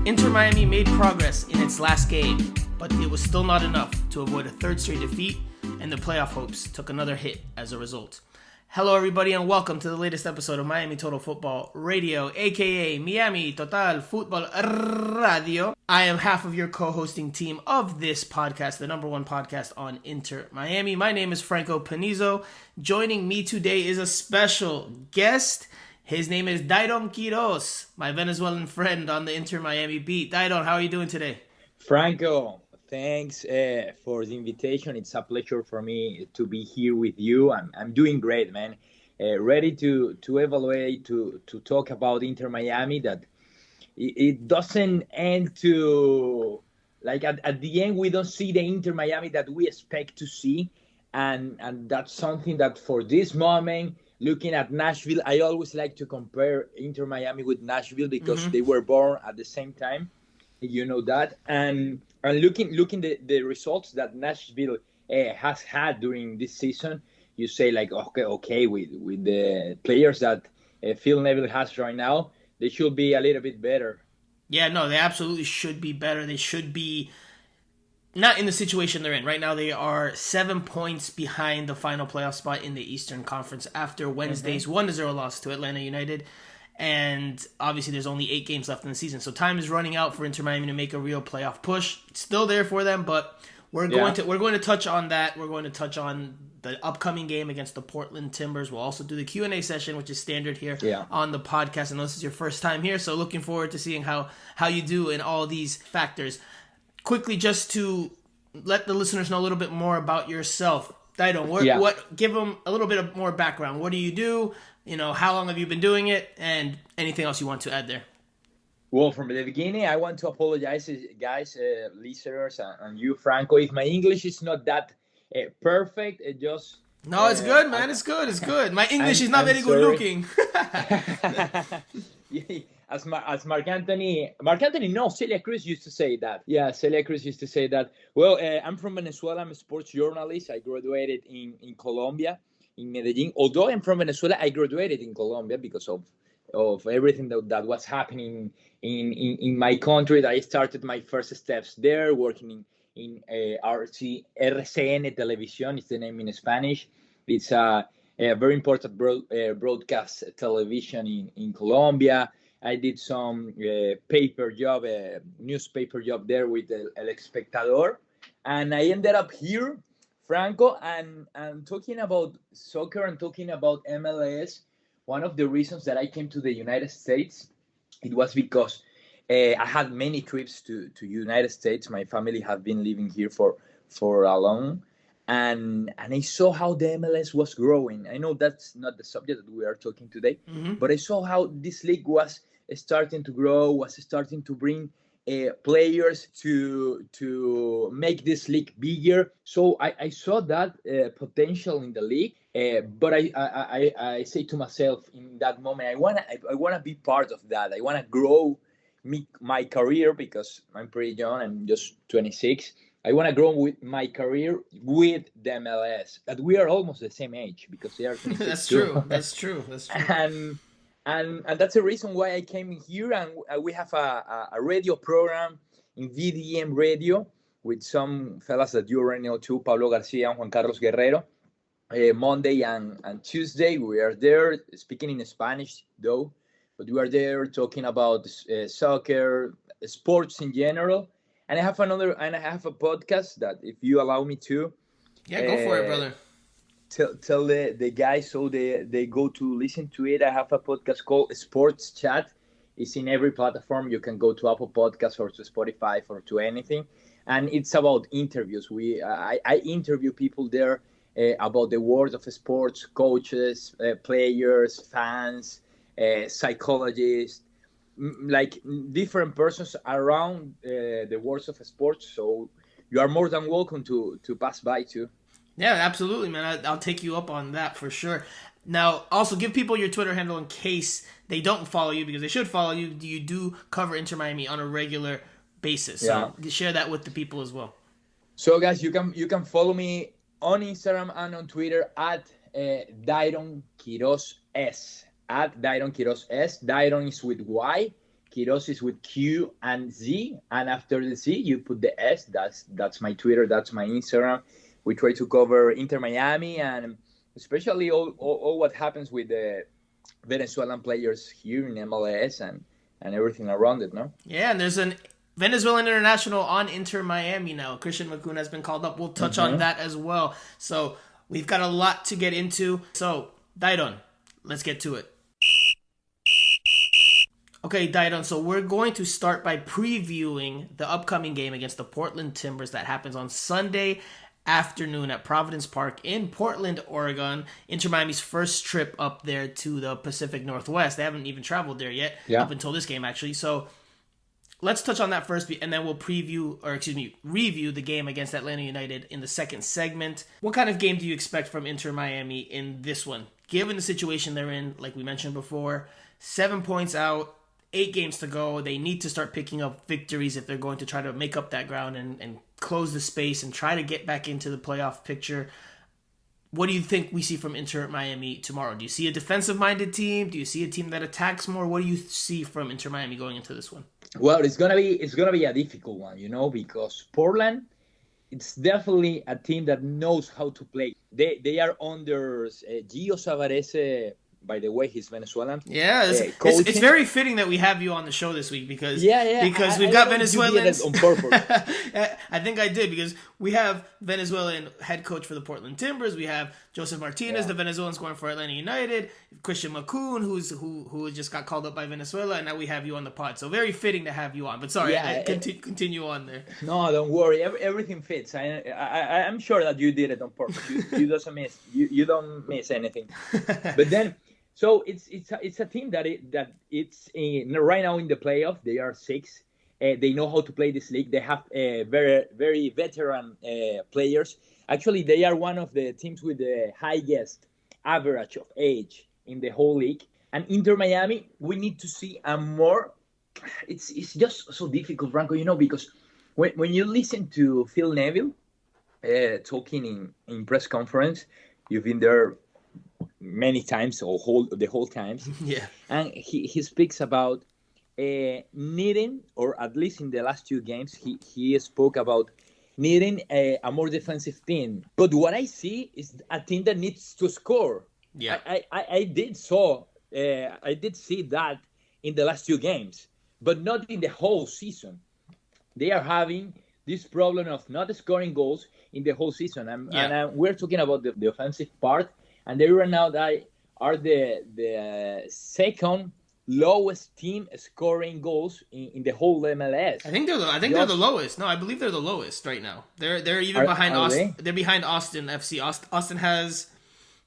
Inter Miami made progress in its last game, but it was still not enough to avoid a third straight defeat, and the playoff hopes took another hit as a result. Hello everybody and welcome to the latest episode of Miami Total Football Radio, aka Miami Total Futbol Radio. I am half of your co-hosting team of this podcast, the number one podcast on Inter Miami. My name is Franco Panizo. Joining me today is a special guest. His name is Dayron Quieroz, my Venezuelan friend on the Inter Miami beat. Dayron, how are you doing today? Franco, thanks for the invitation. It's a pleasure for me to be here with you. I'm doing great, man. Ready to evaluate, to talk about Inter Miami. That it doesn't end to, like at the end, we don't see the Inter Miami that we expect to see. And that's something that for this moment, looking at Nashville, I always like to compare Inter Miami with Nashville because they were born at the same time. You know that. And looking the results that Nashville has had during this season, you say like, okay, with the players that Phil Neville has right now, they should be a little bit better. Yeah, no, they absolutely should be better. They should be not in the situation they're in. Right now they are 7 points behind the final playoff spot in the Eastern Conference after Wednesday's 1-0 loss to Atlanta United. And obviously there's only 8 games left in the season. So time is running out for Inter Miami to make a real playoff push. It's still there for them, but we're going to touch on that. We're going to touch on the upcoming game against the Portland Timbers. We'll also do the Q&A session, which is standard here on the podcast. And this is your first time here, so looking forward to seeing how you do in all these factors. Quickly, just to let the listeners know a little bit more about yourself. Dayron, give them a little bit of more background. What do you do? You know, how long have you been doing it? And anything else you want to add there? Well, from the beginning, I want to apologize, guys, listeners, and you, Franco. If my English is not that perfect, No, it's good, man. It's good. My English is not very good looking. As Mark Anthony, no, Celia Cruz used to say that. Yeah, Celia Cruz used to say that. Well, I'm from Venezuela. I'm a sports journalist. I graduated in Colombia, in Medellin. Although I'm from Venezuela, I graduated in Colombia because of everything that was happening in my country. I started my first steps there, working in RCN Televisión. It's the name in Spanish. It's a very important broadcast television in Colombia. I did some newspaper job there with El Espectador. And I ended up here, Franco, and talking about soccer and talking about MLS. One of the reasons that I came to the United States, it was because I had many trips to United States. My family have been living here for a long, and I saw how the MLS was growing. I know that's not the subject that we are talking today, but I saw how this league was starting to grow, was starting to bring players to make this league bigger. So I saw that potential in the league. But I say to myself in that moment, I wanna be part of that. I wanna grow my career because I'm pretty young. I'm just 26. I wanna grow with my career with the MLS. That we are almost the same age because they are 26. That's true. And that's the reason why I came here. And we have a radio program in VDM Radio with some fellas that you already know too, Pablo Garcia and Juan Carlos Guerrero. Monday and Tuesday, we are there speaking in Spanish, though. But we are there talking about soccer, sports in general. And I have a podcast that, if you allow me to. Yeah, go for it, brother. Tell the guys so they go to listen to it. I have a podcast called Sports Chat. It's in every platform. You can go to Apple Podcasts or to Spotify or to anything. And it's about interviews. I interview people there about the world of sports, coaches, players, fans, psychologists, like different persons around the world of sports. So you are more than welcome to pass by too. Yeah, absolutely, man. I'll take you up on that for sure. Now, also give people your Twitter handle in case they don't follow you, because they should follow you. You do cover Inter Miami on a regular basis. So share that with the people as well. So guys, you can follow me on Instagram and on Twitter at Dayron Quieroz S. At Dayron Quieroz S. Dayron is with Y. Quieroz is with Q and Z, and after the Z you put the S. That's my Twitter. That's my Instagram. We try to cover Inter Miami and especially all what happens with the Venezuelan players here in MLS and everything around it. No. Yeah, and there's an Venezuelan international on Inter Miami now. Christian Macun has been called up. We'll touch on that as well. So we've got a lot to get into. So Dayron, let's get to it. Okay, Dayron, so we're going to start by previewing the upcoming game against the Portland Timbers that happens on Sunday afternoon at Providence Park in Portland, Oregon. Inter Miami's first trip up there to the Pacific Northwest. They haven't even traveled there yet, up until this game, actually. So let's touch on that first, and then we'll review the game against Atlanta United in the second segment. What kind of game do you expect from Inter Miami in this one? Given the situation they're in, like we mentioned before, 7 points out, 8 games to go. They need to start picking up victories if they're going to try to make up that ground and close the space and try to get back into the playoff picture. What do you think we see from Inter Miami tomorrow? Do you see a defensive-minded team? Do you see a team that attacks more? What do you see from Inter Miami going into this one? Well, it's gonna be a difficult one, because Portland, it's definitely a team that knows how to play. They are under Gio Savarese. By the way, he's Venezuelan. Yeah, it's very fitting that we have you on the show this week because we've got Venezuelans. You did it on purpose. I think I did because we have Venezuelan head coach for the Portland Timbers. We have Joseph Martinez, the Venezuelan scoring for Atlanta United. Christian Macun, who just got called up by Venezuela, and now we have you on the pod. So very fitting to have you on. But sorry, continue on there. No, don't worry. Everything fits. I'm sure that you did it on purpose. You don't miss anything. But then. So it's a team that it's right now in the playoff. They are 6. They know how to play this league. They have very very veteran players. Actually, they are one of the teams with the highest average of age in the whole league. And Inter Miami, we need to see a more. It's just so difficult, Franco. Because when you listen to Phil Neville talking in press conference, you've been there many times or the whole times. Yeah. And he speaks about needing, or at least in the last 2 games, he spoke about needing a more defensive team. But what I see is a team that needs to score. Yeah. I did see that in the last 2 games, but not in the whole season. They are having this problem of not scoring goals in the whole season. And we're talking about the offensive part. And they right now are the second lowest team scoring goals in the whole MLS. I think they're the lowest. No, I believe they're the lowest right now. They're even behind Austin. They're behind Austin FC. Austin has.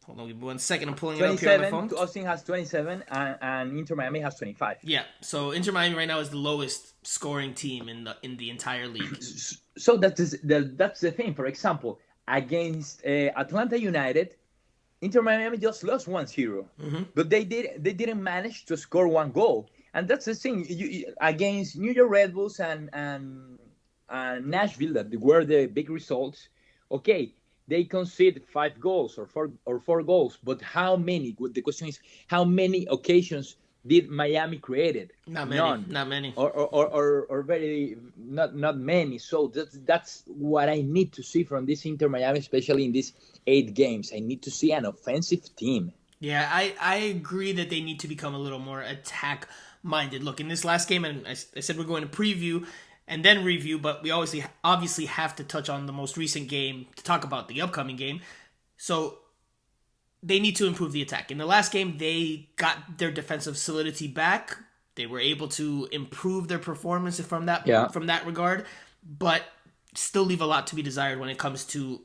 Hold on, 1 second. I'm pulling it up here on the phone. Austin has 27, and Inter Miami has 25. Yeah, so Inter Miami right now is the lowest scoring team in the entire league. So that's the thing. For example, against Atlanta United, Inter Miami just lost 1-0, but they didn't manage to score 1 goal, and that's the thing. Against New York Red Bulls and Nashville, that were the big results. Okay, they conceded 5 goals or 4 goals, but how many? The question is, how many occasions did Miami created? Not many. None. Not many. Or very not many. So that's what I need to see from this Inter Miami, especially in these 8 games. I need to see an offensive team. Yeah, I agree that they need to become a little more attack-minded. Look, in this last game, and I said we're going to preview and then review, but we obviously have to touch on the most recent game to talk about the upcoming game. So they need to improve the attack. In the last game, they got their defensive solidity back. They were able to improve their performance from that regard, but still leave a lot to be desired when it comes to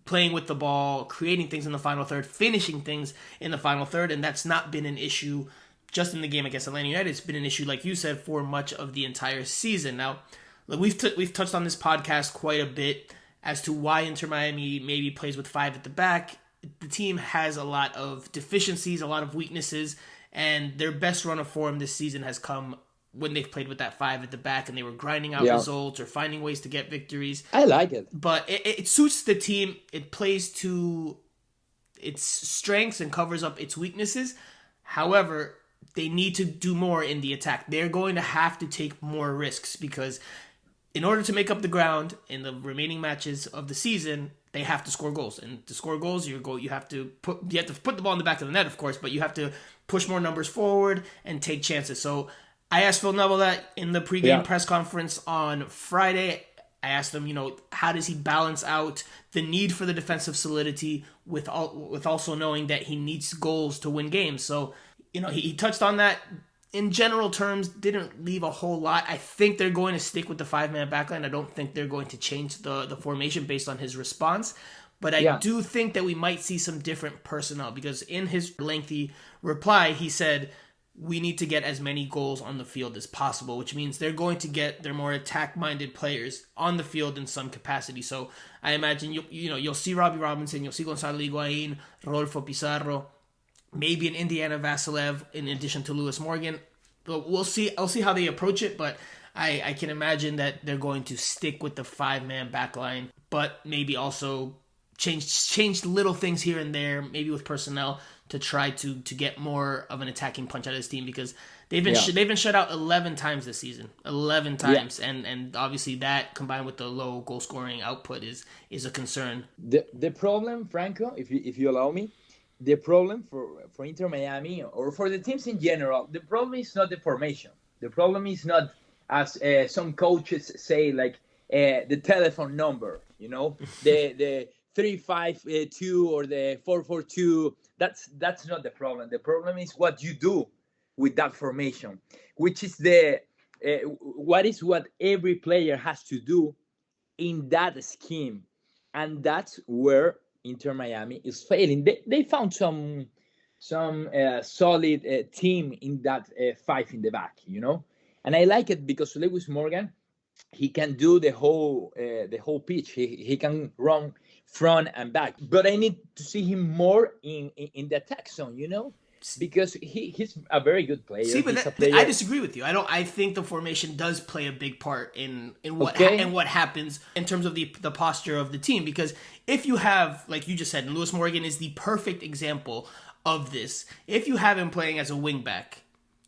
playing with the ball, creating things in the final third, finishing things in the final third, and that's not been an issue just in the game against Atlanta United. It's been an issue, like you said, for much of the entire season. Now, we've touched on this podcast quite a bit as to why Inter Miami maybe plays with 5 at the back. The team has a lot of deficiencies, a lot of weaknesses, and their best run of form this season has come when they've played with that 5 at the back and they were grinding out results or finding ways to get victories. I like it. But it suits the team. It plays to its strengths and covers up its weaknesses. However, they need to do more in the attack. They're going to have to take more risks because in order to make up the ground in the remaining matches of the season, they have to score goals. And to score goals, you have to put the ball in the back of the net, of course, but you have to push more numbers forward and take chances. So I asked Phil Neville that in the pregame press conference on Friday. I asked him, how does he balance out the need for the defensive solidity with also knowing that he needs goals to win games. So, he touched on that. In general terms, didn't leave a whole lot. I think they're going to stick with the 5-man backline. I don't think they're going to change the formation based on his response. But I do think that we might see some different personnel because in his lengthy reply, he said, we need to get as many goals on the field as possible, which means they're going to get their more attack-minded players on the field in some capacity. So I imagine you'll see Robbie Robinson, you'll see Gonzalo Higuain, Rodolfo Pizarro, maybe an Indiana Vassilev in addition to Lewis Morgan. But we'll see. I'll see how they approach it, but I can imagine that they're going to stick with the 5-man backline, but maybe also change little things here and there, maybe with personnel to try to get more of an attacking punch out of this team because they've been shut out 11 times this season, 11 times, and obviously that combined with the low goal scoring output is a concern. The problem, Franco, if you allow me, the problem for Inter Miami or for the teams in general, the problem is not the formation. The problem is not, as some coaches say, like the telephone number, the 3-5-2 or the 4-4-2. That's not the problem. The problem is what you do with that formation, which is what every player has to do in that scheme, and that's where Inter Miami is failing. They found some solid team in that 5 in the back, and I like it because Lewis Morgan, he can do the whole pitch. He can run front and back, but I need to see him more in the attack zone, because he's a very good player. See, but I disagree with you. I think the formation does play a big part in what happens in terms of the posture of the team. Because if you have, like you just said, and Lewis Morgan is the perfect example of this. If you have him playing as a wingback,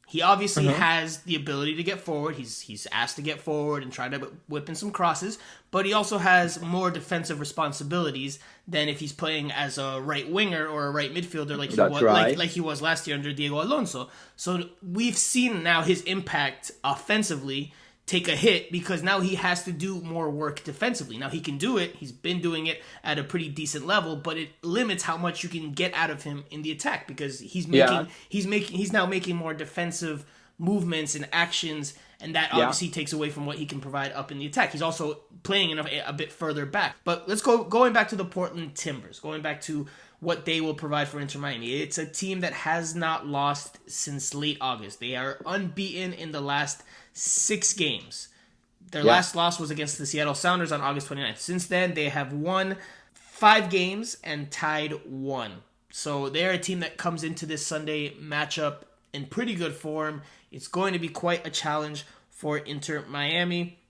he obviously has the ability to get forward. He's asked to get forward and try to whip in some crosses, but he also has more defensive responsibilities than if he's playing as a right winger or a right midfielder like he was last year under Diego Alonso. So we've seen now his impact offensively take a hit because now he has to do more work defensively. Now he can do it. He's been doing it at a pretty decent level, but it limits how much you can get out of him in the attack because he's now making more defensive movements and actions, and that obviously takes away from what he can provide up in the attack. He's also playing a bit further back. But let's going back to the Portland Timbers, going back to what they will provide for Inter Miami. It's a team that has not lost since late August. They are unbeaten in the last 6 games. Their last loss was against the Seattle Sounders on August 29th. Since then, they have won 5 games and tied 1. So they're a team that comes into this Sunday matchup in pretty good form. It's going to be quite a challenge for Inter Miami.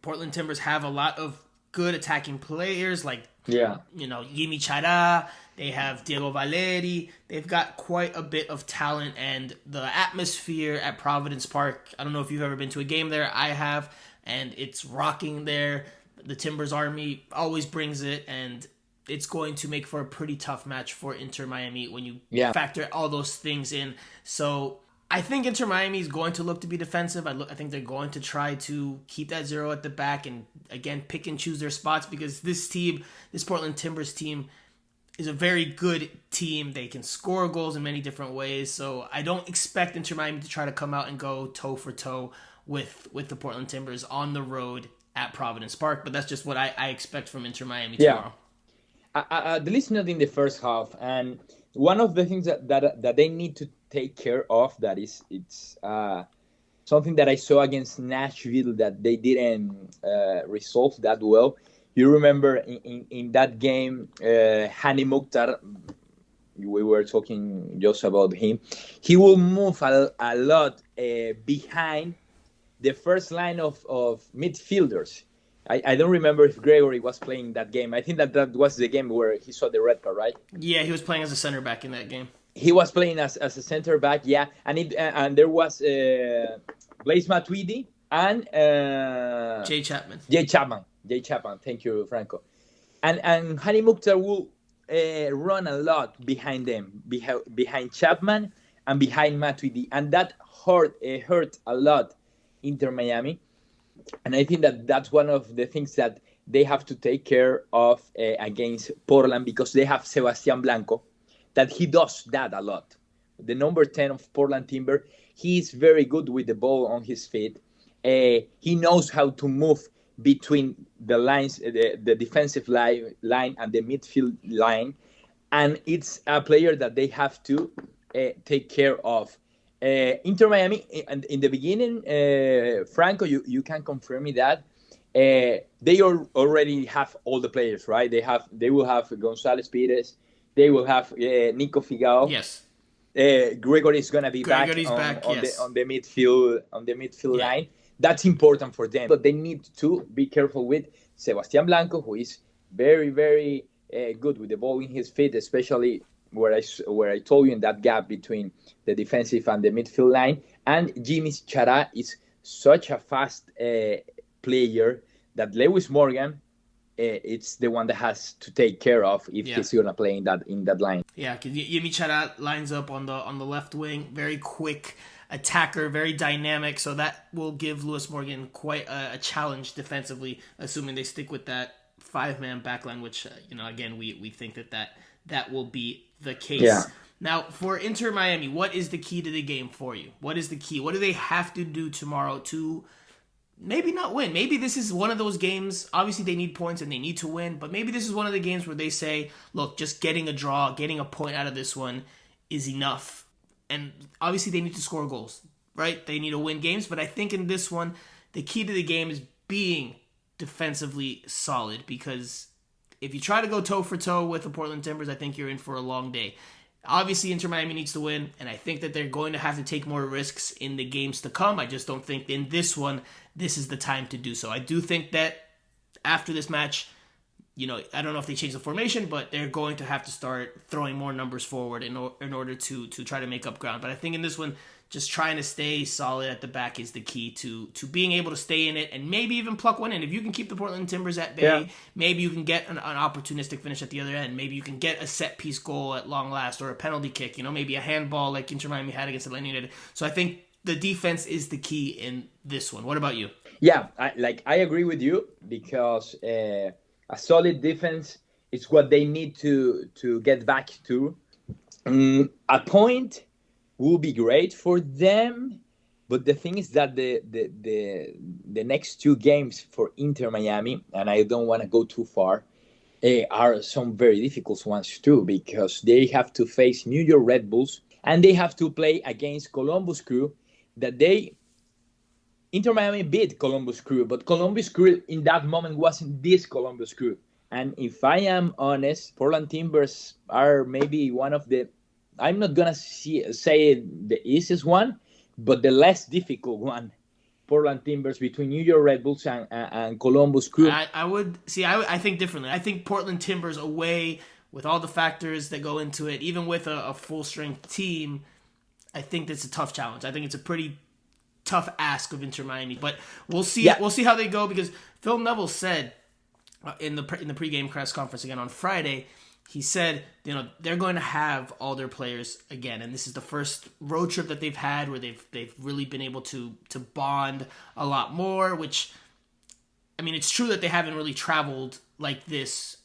Portland Timbers have a lot of good attacking players like Yimi Chara. They have Diego Valeri. They've got quite a bit of talent, and the atmosphere at Providence Park, I don't know if you've ever been to a game there. I have, and it's rocking there. The Timbers Army always brings it, and it's going to make for a pretty tough match for Inter Miami when you factor all those things in. So I think Inter Miami is going to look to be defensive. I think they're going to try to keep that 0 at the back and, again, pick and choose their spots because this Portland Timbers team, is a very good team. They can score goals in many different ways. So I don't expect Inter Miami to try to come out and go toe for toe with the Portland Timbers on the road at Providence Park. But that's just what I expect from Inter Miami tomorrow. At least not in the first half. And one of the things that they need to take care of, it's something that I saw against Nashville that they didn't resolve that well. You remember in that game, Hani Mukhtar, we were talking just about him. He will move a lot behind the first line of midfielders. I don't remember if Gregory was playing that game. I think that was the game where he saw the red card, right? Yeah, he was playing as a center back in that game. He was playing as a center back, yeah, and there was Blaise Matuidi and Jay Chapman. Jay Chapman. Thank you, Franco. And Hani Mukhtar will run a lot behind them, behind Chapman and behind Matuidi, and that hurt a lot Inter Miami. And I think that that's one of the things that they have to take care of against Portland, because they have Sebastian Blanco, that he does that a lot. The number 10 of Portland Timber, he is very good with the ball on his feet. He knows how to move between the lines, the defensive line and the midfield line. And it's a player that they have to take care of. Inter Miami, in the beginning, Franco, you can confirm me that they already have all the players, right? They will have González Pires, they will have Nico Figao. Yes. Gregory is gonna be back on the midfield line. That's important for them, but they need to be careful with Sebastian Blanco, who is very, very good with the ball in his feet, especially where I told you in that gap between the defensive and the midfield line. And Jimmy Chara is such a fast player that Lewis Morgan, it's the one that has to take care of if he's gonna play in that line. Yeah, because Jimmy Chara lines up on the left wing, very quick attacker, very dynamic. So that will give Lewis Morgan quite a challenge defensively, assuming they stick with that 5-man backline, which again we think that will be the case. Yeah. Now, for Inter Miami, what is the key to the game for you? What is the key? What do they have to do tomorrow to maybe not win? Maybe this is one of those games. Obviously, they need points and they need to win, but maybe this is one of the games where they say, look, just getting a draw, getting a point out of this one is enough. And obviously, they need to score goals, right? They need to win games, but I think in this one, the key to the game is being defensively solid, because if you try to go toe for toe with the Portland Timbers, I think you're in for a long day. Obviously, Inter Miami needs to win, and I think that they're going to have to take more risks in the games to come. I just don't think in this one, this is the time to do so. I do think that after this match, I don't know if they change the formation, but they're going to have to start throwing more numbers forward in order to try to make up ground. But I think in this one, just trying to stay solid at the back is the key to being able to stay in it and maybe even pluck one in. If you can keep the Portland Timbers at bay, maybe you can get an opportunistic finish at the other end. Maybe you can get a set-piece goal at long last, or a penalty kick, maybe a handball like Inter Miami had against Atlanta United. So I think the defense is the key in this one. What about you? Yeah, I agree with you, because a solid defense is what they need to get back to. A point will be great for them, but the thing is that the next two games for Inter Miami, and I don't want to go too far, are some very difficult ones too, because they have to face New York Red Bulls and they have to play against Columbus Crew. Inter Miami beat Columbus Crew, but Columbus Crew in that moment wasn't this Columbus Crew. And if I am honest, Portland Timbers are maybe one of the, I'm not going to say the easiest one, but the less difficult one. Portland Timbers between New York Red Bulls and Columbus Crew. I think differently. I think Portland Timbers away, with all the factors that go into it, even with a full-strength team, I think that's a tough challenge. I think it's a pretty tough ask of Inter Miami. But we'll see. Yeah. We'll see how they go, because Phil Neville said in the pregame press conference again on Friday, he said, they're going to have all their players again, and this is the first road trip that they've had where they've really been able to bond a lot more. Which, I mean, it's true that they haven't really traveled like this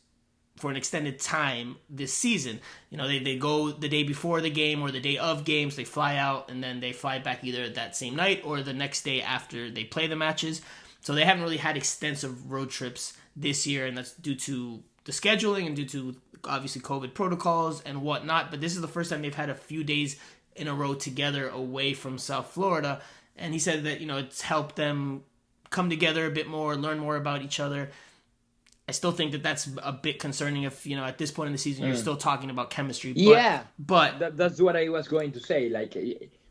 for an extended time this season. They go the day before the game or the day of games, they fly out and then they fly back either that same night or the next day after they play the matches. So they haven't really had extensive road trips this year, and that's due to the scheduling and due to obviously COVID protocols and whatnot. But this is the first time they've had a few days in a row together away from South Florida. And he said that, it's helped them come together a bit more, learn more about each other. I still think that that's a bit concerning if, at this point in the season, you're still talking about chemistry. But that's what I was going to say. Like,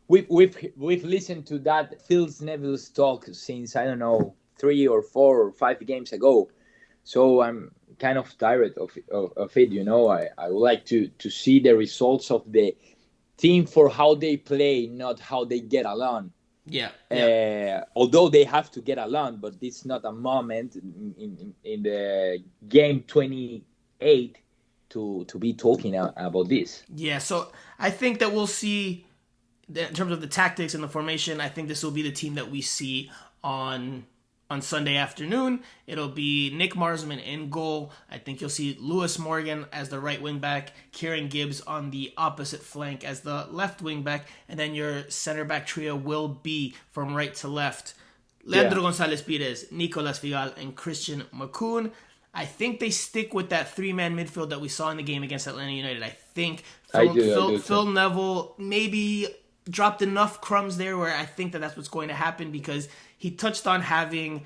we've listened to that Phil Neville's talk since, I don't know, 3 or 4 or 5 games ago. So I'm kind of tired of it. I would like to see the results of the team for how they play, not how they get along. Yeah. Although they have to get along, but it's not a moment in the game 28 to be talking about this. Yeah, so I think that we'll see, in terms of the tactics and the formation, I think this will be the team that we see on Sunday afternoon. It'll be Nick Marsman in goal. I think you'll see Lewis Morgan as the right wing back, Kieran Gibbs on the opposite flank as the left wing back, and then your center back trio will be from right to left Leandro Gonzalez Pires, Nicolas Figal, and Christian McCoon. I think they stick with that three-man midfield that we saw in the game against Atlanta United. I think Phil Neville maybe dropped enough crumbs there where I think that that's what's going to happen, because he touched on having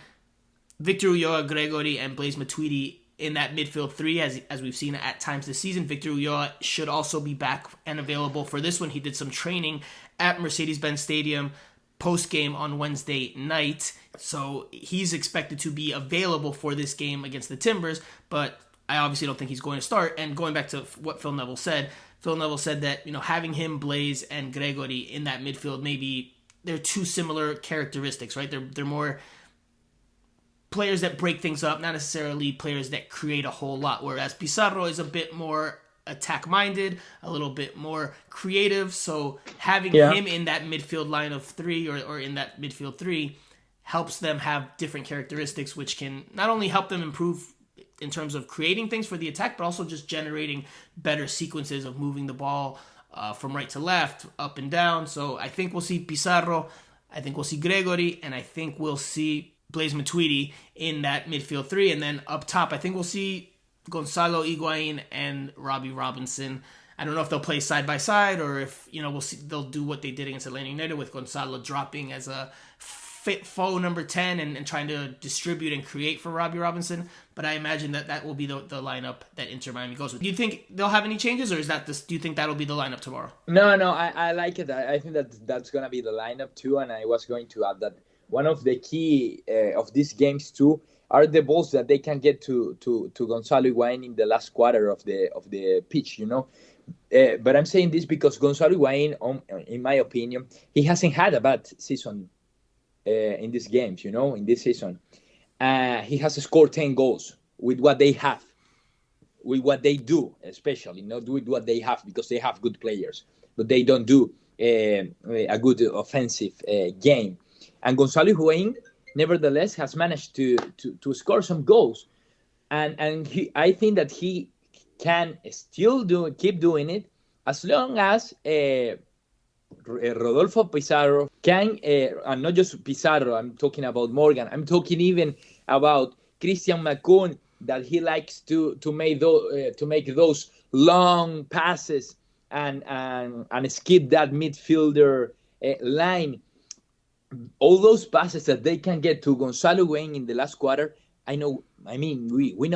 Victor Ulloa, Gregory, and Blaise Matuidi in that midfield three, as we've seen at times this season. Victor Ulloa should also be back and available for this one. He did some training at Mercedes-Benz Stadium post-game on Wednesday night, so he's expected to be available for this game against the Timbers, but I obviously don't think he's going to start. And going back to what Phil Neville said that, having him, Blaise, and Gregory in that midfield, maybe they're two similar characteristics, right? They're more players that break things up, not necessarily players that create a whole lot, whereas Pizarro is a bit more attack-minded, a little bit more creative, so having him in that midfield line of three, or in that midfield three, helps them have different characteristics, which can not only help them improve in terms of creating things for the attack, but also just generating better sequences of moving the ball from right to left, up and down. So I think we'll see Pizarro, I think we'll see Gregory, and I think we'll see Blaise Matuidi in that midfield three. And then up top, I think we'll see Gonzalo Higuain and Robbie Robinson. I don't know if they'll play side by side, or if, we'll see, they'll do what they did against Atlanta United with Gonzalo dropping as a fit faux number 10 and trying to distribute and create for Robbie Robinson. But I imagine that will be the lineup that Inter Miami goes with. Do you think they'll have any changes, or do you think that'll be the lineup tomorrow? No, I like it. I think that's going to be the lineup too, and I was going to add that one of the key of these games too are the balls that they can get to Gonzalo Higuain in the last quarter of the pitch, But I'm saying this because Gonzalo Higuain, in my opinion, he hasn't had a bad season in these games, in this season. He has scored 10 goals with what they have, with what they do, especially, not with what they have, because they have good players, but they don't do a good offensive game. And Gonzalo Higuain, nevertheless, has managed to score some goals. And I think that he can still keep doing it as long as Rodolfo Pizarro can, and not just Pizarro, I'm talking about Morgan, I'm talking even about Christian McCoon, that he likes to make those long passes and skip that midfielder line. All those passes that they can get to Gonzalo Higuain in the last quarter, we know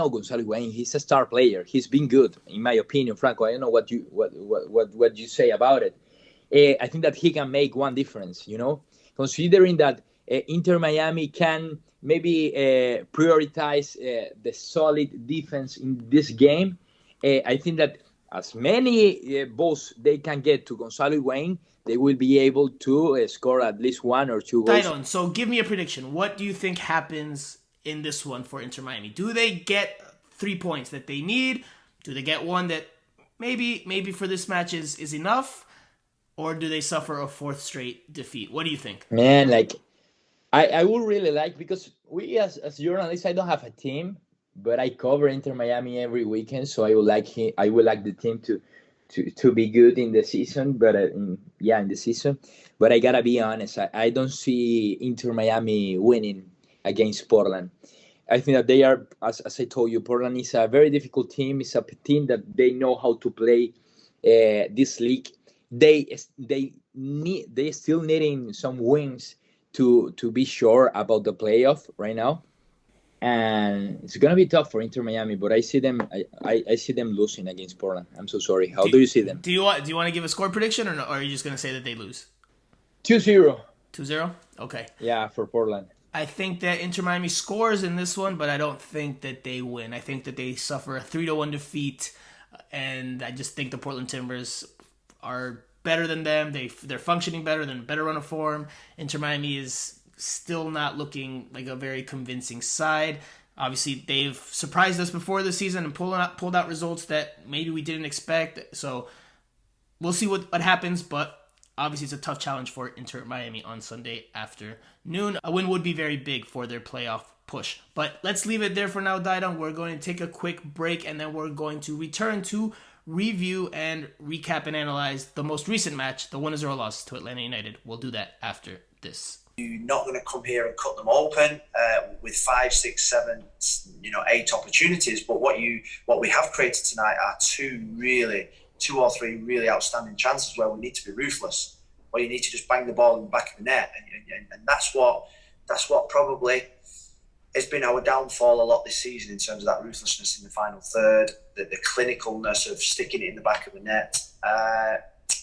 Gonzalo Higuain. He's a star player. He's been good, in my opinion, Franco. I don't know what you say about it. I think that he can make one difference, considering that Inter Miami can maybe prioritize the solid defense in this game. I think that as many balls they can get to Gonzalo Higuain, they will be able to score at least one or two goals. Dayron, so give me a prediction. What do you think happens in this one for Inter Miami? Do they get 3 points that they need? Do they get one that maybe for this match is enough? Or do they suffer a fourth straight defeat? What do you think? Man, I would really like, because we as journalists, I don't have a team, but I cover Inter Miami every weekend, so I would like the team to be good in the season, but in the season. But I gotta be honest, I don't see Inter Miami winning against Portland. I think that they are, as I told you, Portland is a very difficult team. It's a team that they know how to play this league. They still needing some wins to be sure about the playoff right now, and it's gonna be tough for Inter Miami. But I see them. I see them losing against Portland. I'm so sorry. How do you see them? Do you want to give a score prediction, or are you just gonna say that they lose? 2-0. 2-0. Okay. Yeah, for Portland. I think that Inter Miami scores in this one, but I don't think that they win. I think that they suffer a 3-1 defeat, and I just think the Portland Timbers are better than them. They're functioning better, than better run of form. Inter Miami is still not looking like a very convincing side. Obviously, they've surprised us before the season and pulled out results that maybe we didn't expect. So we'll see what happens, but obviously it's a tough challenge for Inter Miami on Sunday afternoon. A win would be very big for their playoff push. But let's leave it there for now, Dayron. We're going to take a quick break, and then we're going to return to review and recap and analyze the most recent match, the 1-0 loss to Atlanta United. We'll do that after this. You're not going to come here and cut them open with 5, 6, 7, 8 opportunities. But what we have created tonight are 2 or 3 really outstanding chances where we need to be ruthless, where you need to just bang the ball in the back of the net, and that's what probably has been our downfall a lot this season in terms of that ruthlessness in the final third, the clinicalness of sticking it in the back of the net,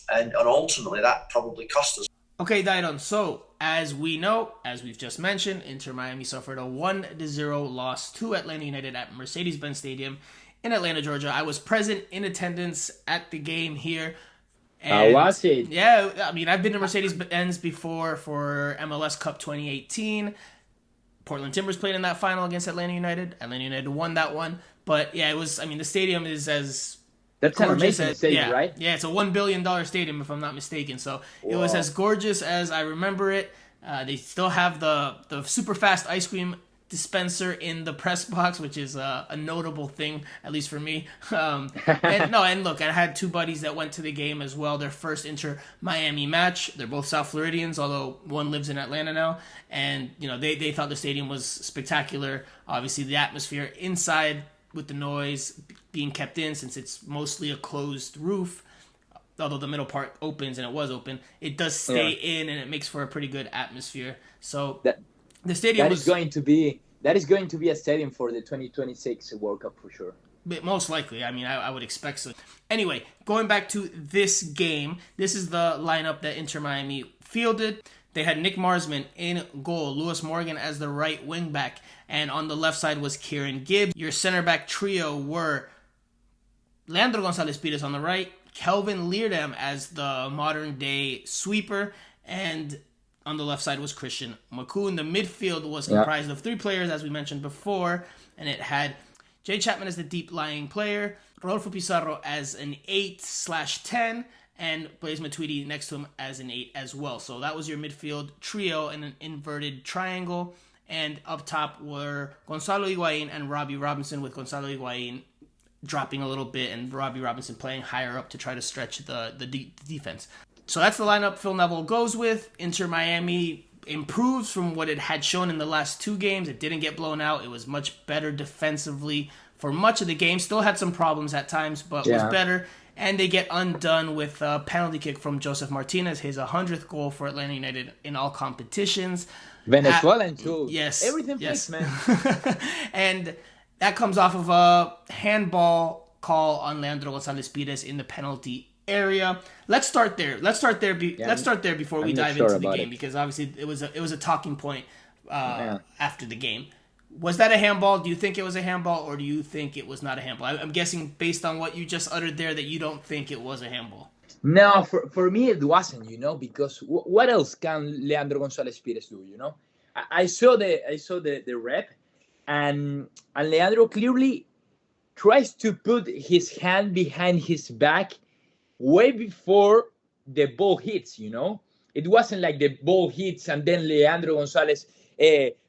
and ultimately that probably cost us. Okay, Dayron, so as we know, as we've just mentioned, Inter Miami suffered a 1-0 loss to Atlanta United at Mercedes-Benz Stadium in Atlanta, Georgia. I was present in attendance at the game here. How was it? Yeah, I mean, I've been to Mercedes-Benz before for MLS Cup 2018. Portland Timbers played in that final against Atlanta United. Atlanta United won that one. But yeah, it was, I mean, the stadium is as That's an amazing stadium, right? Yeah, it's a $1 billion stadium, if I'm not mistaken. So It was as gorgeous as I remember it. They still have the super fast ice cream dispenser in the press box, which is a notable thing, at least for me. And look, I had 2 buddies that went to the game as well. Their first Inter Miami match. They're both South Floridians, although one lives in Atlanta now. And they thought the stadium was spectacular. Obviously, the atmosphere inside with the noise being kept in, since it's mostly a closed roof. Although the middle part opens, and it was open, it does stay in, and it makes for a pretty good atmosphere. So the stadium is going to be a stadium for the 2026 World Cup for sure. Most likely. I mean, I would expect so. Anyway, going back to this game, this is the lineup that Inter Miami fielded. They had Nick Marsman in goal, Lewis Morgan as the right wing back, and on the left side was Kieran Gibbs. Your center back trio were Leandro Gonzalez Pires on the right, Kelvin Leerdam as the modern day sweeper, and on the left side was Christian Makoun. The midfield was comprised of 3 players, as we mentioned before, and it had Jay Chapman as the deep-lying player, Rodolfo Pizarro as an 8/10, and Blaise Matuidi next to him as an 8 as well. So that was your midfield trio in an inverted triangle, and up top were Gonzalo Higuain and Robbie Robinson, with Gonzalo Higuain dropping a little bit and Robbie Robinson playing higher up to try to stretch the defense. So that's the lineup Phil Neville goes with. Inter Miami improves from what it had shown in the last 2 games. It didn't get blown out. It was much better defensively for much of the game. Still had some problems at times, but was better. And they get undone with a penalty kick from Joseph Martinez, his 100th goal for Atlanta United in all competitions. Venezuelan too. Yes. Everything fixed, man. And that comes off of a handball call on Leandro Gonzalez Pires in the penalty area. Let's start there. Let's start there before we dive into the game, because obviously it was a talking point after the game. Was that a handball? Do you think it was a handball, or do you think it was not a handball? I'm guessing based on what you just uttered there that you don't think it was a handball. No, for me it wasn't, because what else can Leandro Gonzalez Pires do, I saw the rep, and Leandro clearly tries to put his hand behind his back way before the ball hits, It wasn't like the ball hits and then Leandro Gonzalez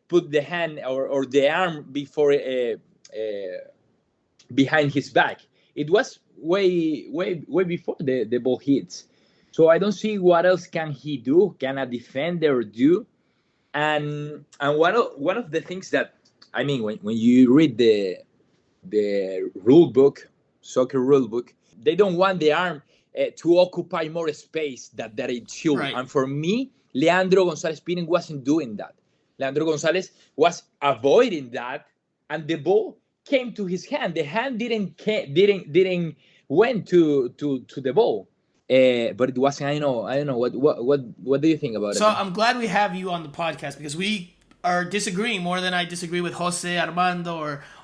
put the hand or the arm before behind his back. It was way before the ball hits. So I don't see what else can he do, can a defender do. And one of the things that, I mean, when you read the rule book, soccer rule book, they don't want the arm to occupy more space that it should. Right. And for me, Leandro Gonzalez Pires wasn't doing that. Leandro Gonzalez was avoiding that, and the ball came to his hand. The hand didn't went to the ball. But it wasn't. I don't know. What do you think about it? So I'm glad we have you on the podcast, because we are disagreeing more than I disagree with Jose Armando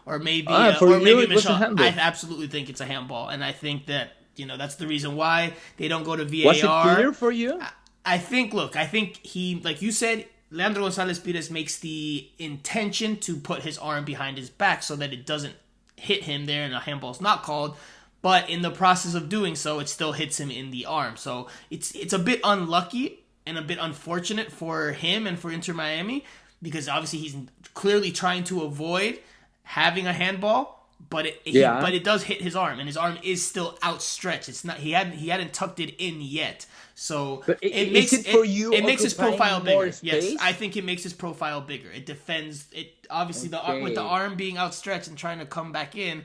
or maybe Michelle. I absolutely think it's a handball, and I think that that's the reason why they don't go to VAR. Was it clear for you? I think he, like you said, Leandro Gonzalez Pires makes the intention to put his arm behind his back so that it doesn't hit him there and a handball's not called. But in the process of doing so, it still hits him in the arm. So it's a bit unlucky and a bit unfortunate for him and for Inter Miami, because obviously he's clearly trying to avoid having a handball. But it does hit his arm, and his arm is still outstretched. It's not he hadn't tucked it in yet, so it makes his profile bigger. Yes, I think it makes his profile bigger. It defends it. Obviously, with the arm being outstretched and trying to come back in,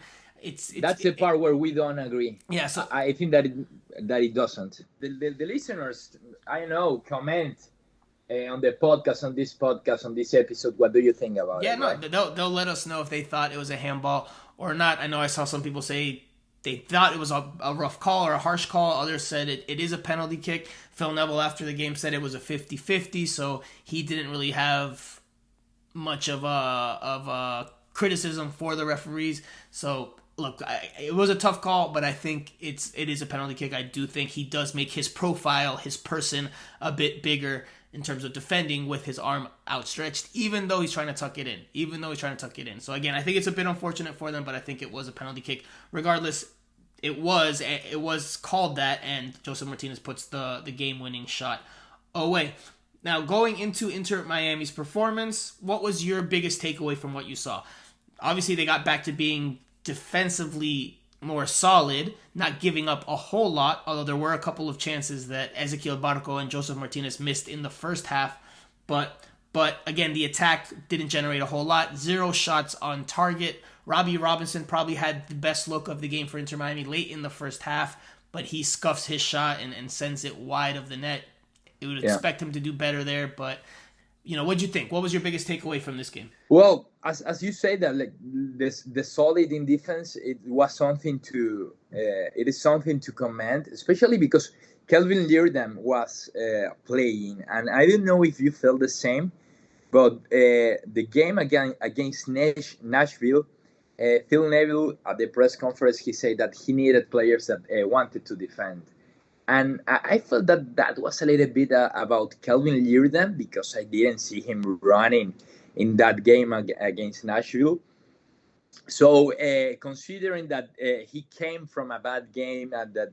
that's the part where we don't agree. Yeah, so I think that it doesn't. The listeners, I know, comment on the podcast, on this episode. What do you think about it? Yeah, no, right? They'll let us know if they thought it was a handball or not. I know I saw some people say they thought it was a rough call or a harsh call. Others said it is a penalty kick. Phil Neville after the game said it was a 50-50, so he didn't really have much of a criticism for the referees. So look, it was a tough call, but I think it is a penalty kick. I do think he does make his profile, his person, a bit bigger in terms of defending with his arm outstretched, even though he's trying to tuck it in. So again, I think it's a bit unfortunate for them, but I think it was a penalty kick. Regardless, it was called that, and Josef Martinez puts the game-winning shot away. Now, going into Inter Miami's performance, what was your biggest takeaway from what you saw? Obviously, they got back to being defensively more solid, not giving up a whole lot, although there were a couple of chances that Ezequiel Barco and Josef Martinez missed in the first half. But again, the attack didn't generate a whole lot. 0 shots on target. Robbie Robinson probably had the best look of the game for Inter Miami late in the first half, but he scuffs his shot and sends it wide of the net. You would expect him to do better there, but what'd you think? What was your biggest takeaway from this game? Well, as you say that, like the solid in defense, it is something to commend, especially because Kelvin Leerdam was playing, and I don't know if you felt the same, but the game against Nashville, Phil Neville at the press conference, he said that he needed players that wanted to defend. And I felt that was a little bit about Kelvin Leerdam, because I didn't see him running in that game against Nashville. So considering that he came from a bad game and that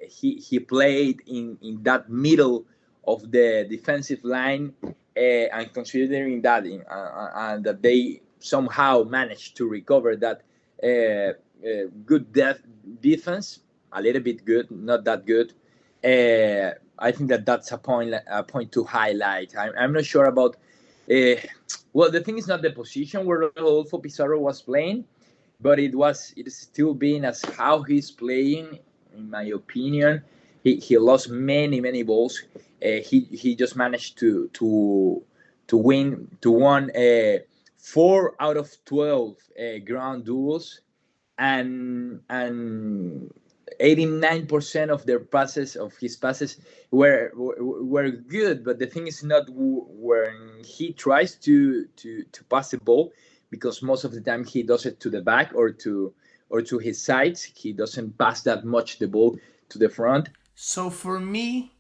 he played in that middle of the defensive line, and considering that and that they somehow managed to recover that good defense, a little bit good, not that good. I think that's a point to highlight. I'm not sure about. Well, the thing is not the position where Rodolfo Pizarro was playing, but it is still being as how he's playing. In my opinion, he lost many balls. He just managed to win 4 out of 12 ground duels, and 89% of his passes were good. But the thing is not when he tries to pass the ball, because most of the time he does it to the back or to his sides. He doesn't pass that much the ball to the front. So for me,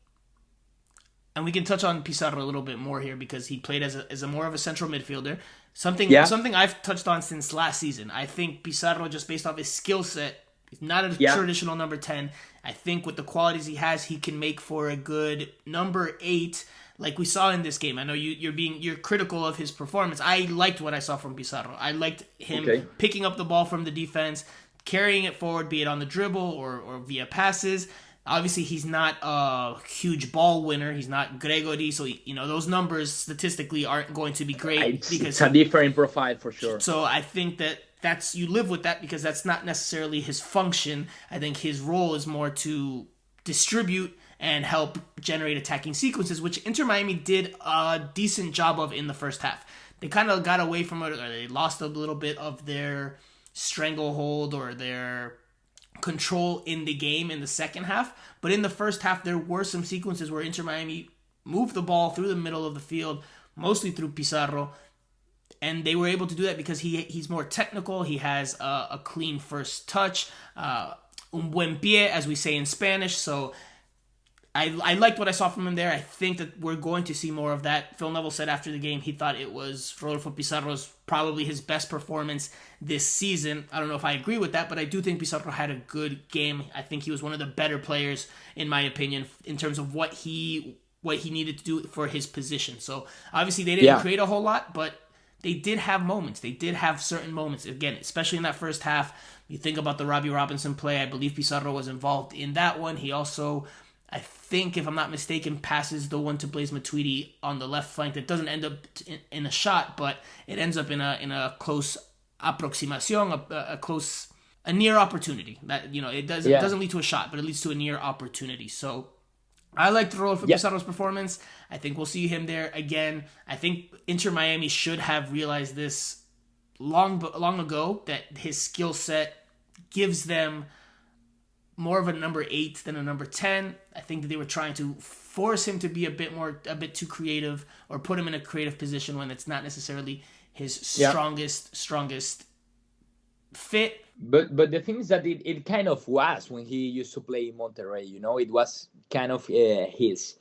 and we can touch on Pizarro a little bit more here because he played as a more of a central midfielder. Something I've touched on since last season. I think Pizarro, just based off his skill set, he's not a traditional number 10. I think with the qualities he has, he can make for a good number 8, like we saw in this game. I know you're critical of his performance. I liked what I saw from Pizarro. I liked him picking up the ball from the defense, carrying it forward, be it on the dribble or via passes. Obviously, he's not a huge ball winner. He's not Gregory, so those numbers statistically aren't going to be great. It's a different profile for sure. So I think that's you live with that because that's not necessarily his function. I think his role is more to distribute and help generate attacking sequences, which Inter Miami did a decent job of in the first half. They kind of got away from it, or they lost a little bit of their stranglehold or their control in the game in the second half. But in the first half, there were some sequences where Inter Miami moved the ball through the middle of the field, mostly through Pizarro. And they were able to do that because he's more technical. He has a clean first touch. un buen pie, as we say in Spanish. So I liked what I saw from him there. I think that we're going to see more of that. Phil Neville said after the game he thought it was Rodolfo Pizarro's probably his best performance this season. I don't know if I agree with that, but I do think Pizarro had a good game. I think he was one of the better players, in my opinion, in terms of what he needed to do for his position. So obviously they didn't create a whole lot, but they did have moments. They did have certain moments. Again, especially in that first half, you think about the Robbie Robinson play. I believe Pizarro was involved in that one. He also, I think, if I'm not mistaken, passes the one to Blaise Matuidi on the left flank that doesn't end up in a shot, but it ends up in a close approximación, a near opportunity. That, you know, it doesn't lead to a shot, but it leads to a near opportunity. So I liked Rodolfo Pizarro's performance. I think we'll see him there again. I think Inter Miami should have realized this long ago, that his skill set gives them more of a number 8 than a number 10. I think that they were trying to force him to be a bit too creative, or put him in a creative position when it's not necessarily his strongest fit. But the thing is that it kind of was when he used to play in Monterrey. You know, it was kind of his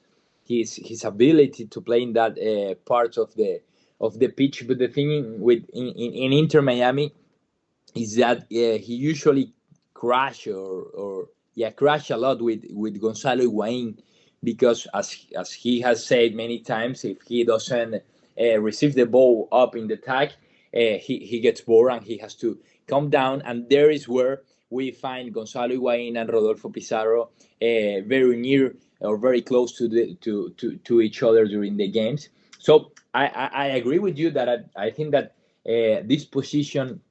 ability to play in that part of the pitch. But the thing in Inter Miami is that he usually crash a lot with Gonzalo Higuain, because as he has said many times, if he doesn't receive the ball up in the tag, he gets bored and he has to come down. And there is where we find Gonzalo Higuain and Rodolfo Pizarro very near or very close to each other during the games. So I agree with you that I think that this position,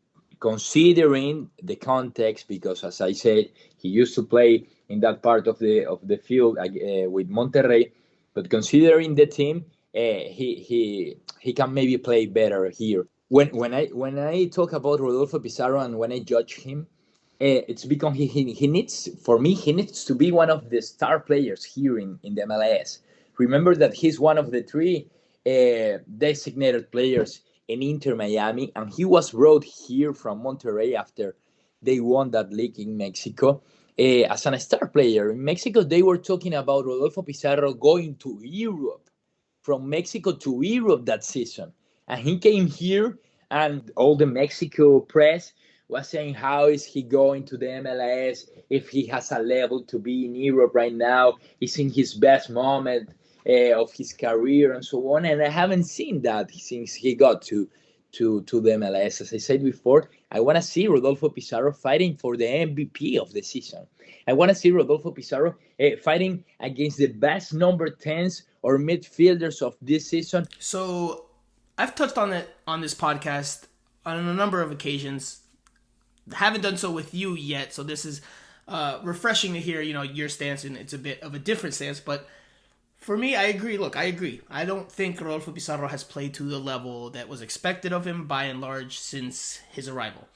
considering the context, because as I said, he used to play in that part of the field with Monterrey, but considering the team, he can maybe play better here. When I talk about Rodolfo Pizarro and when I judge him, it's because he needs to be one of the star players here in the MLS. Remember that he's one of the 3 designated players in Inter Miami, and he was brought here from Monterrey after they won that league in Mexico as a star player. In Mexico, they were talking about Rodolfo Pizarro going to Europe, from Mexico to Europe that season. And he came here, and all the Mexico press was saying, how is he going to the MLS if he has a level to be in Europe right now? He's in his best moment of his career and so on. And I haven't seen that since he got to the MLS. As I said before, I want to see Rodolfo Pizarro fighting for the MVP of the season. I want to see Rodolfo Pizarro fighting against the best number 10s or midfielders of this season. So I've touched on it on this podcast on a number of occasions. Haven't done so with you yet, so this is refreshing to hear, your stance, and it's a bit of a different stance. But for me, I agree. Look, I agree. I don't think Rodolfo Pizarro has played to the level that was expected of him by and large since his arrival.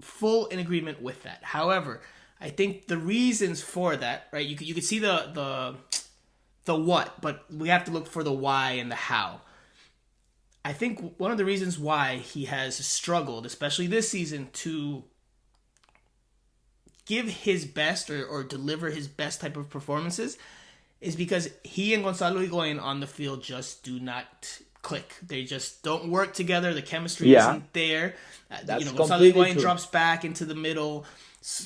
Full in agreement with that. However, I think the reasons for that, right? You could see the what, but we have to look for the why and the how. I think one of the reasons why he has struggled, especially this season, to give his best or deliver his best type of performances is because he and Gonzalo Higuain on the field just do not click. They just don't work together. The chemistry isn't there. Gonzalo Higuain drops back into the middle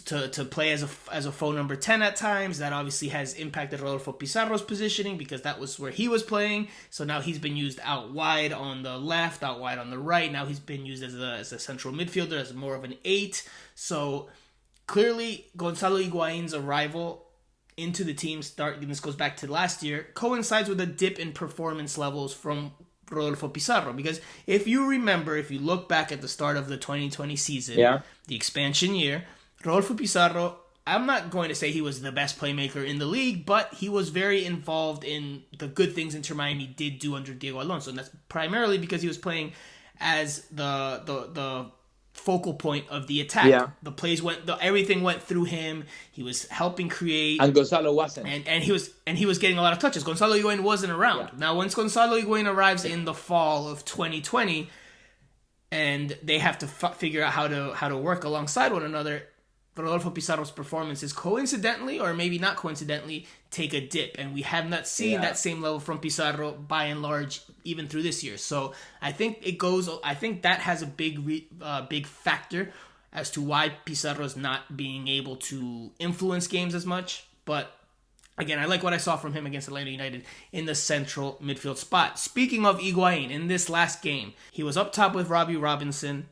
to play as a faux number 10 at times. That obviously has impacted Rodolfo Pizarro's positioning because that was where he was playing. So now he's been used out wide on the left, out wide on the right. Now he's been used as a central midfielder, as more of an 8. So clearly Gonzalo Higuain's arrival into the team, and this goes back to last year, coincides with a dip in performance levels from Rodolfo Pizarro. Because if you look back at the start of the 2020 season, the expansion year, Rodolfo Pizarro, I'm not going to say he was the best playmaker in the league, but he was very involved in the good things Inter Miami did do under Diego Alonso. And that's primarily because he was playing as the focal point of the attack. Yeah. The plays everything went through him. He was helping create. And Gonzalo wasn't. And he was getting a lot of touches. Gonzalo Higuain wasn't around. Yeah. Now, once Gonzalo Higuain arrives in the fall of 2020, and they have to figure out how to work alongside one another, Rodolfo Pizarro's performances coincidentally, or maybe not coincidentally, take a dip. And we have not seen that same level from Pizarro by and large, even through this year. So I think that has a big factor as to why Pizarro's not being able to influence games as much. But again, I like what I saw from him against Atlanta United in the central midfield spot. Speaking of Higuain, in this last game, he was up top with Robbie Robinson.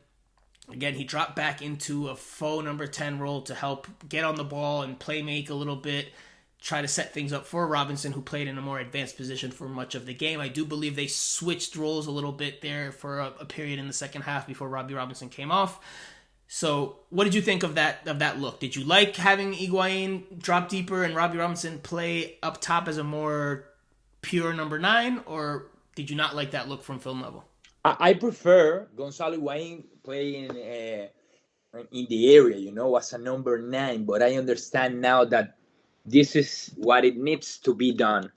Again, he dropped back into a faux number 10 role to help get on the ball and play make a little bit, try to set things up for Robinson, who played in a more advanced position for much of the game. I do believe they switched roles a little bit there for a period in the second half before Robbie Robinson came off. So, what did you think of that look? Did you like having Higuain drop deeper and Robbie Robinson play up top as a more pure number 9, or did you not like that look from film level? I prefer Gonzalo Higuain playing in the area, as a number 9. But I understand now that this is what it needs to be done.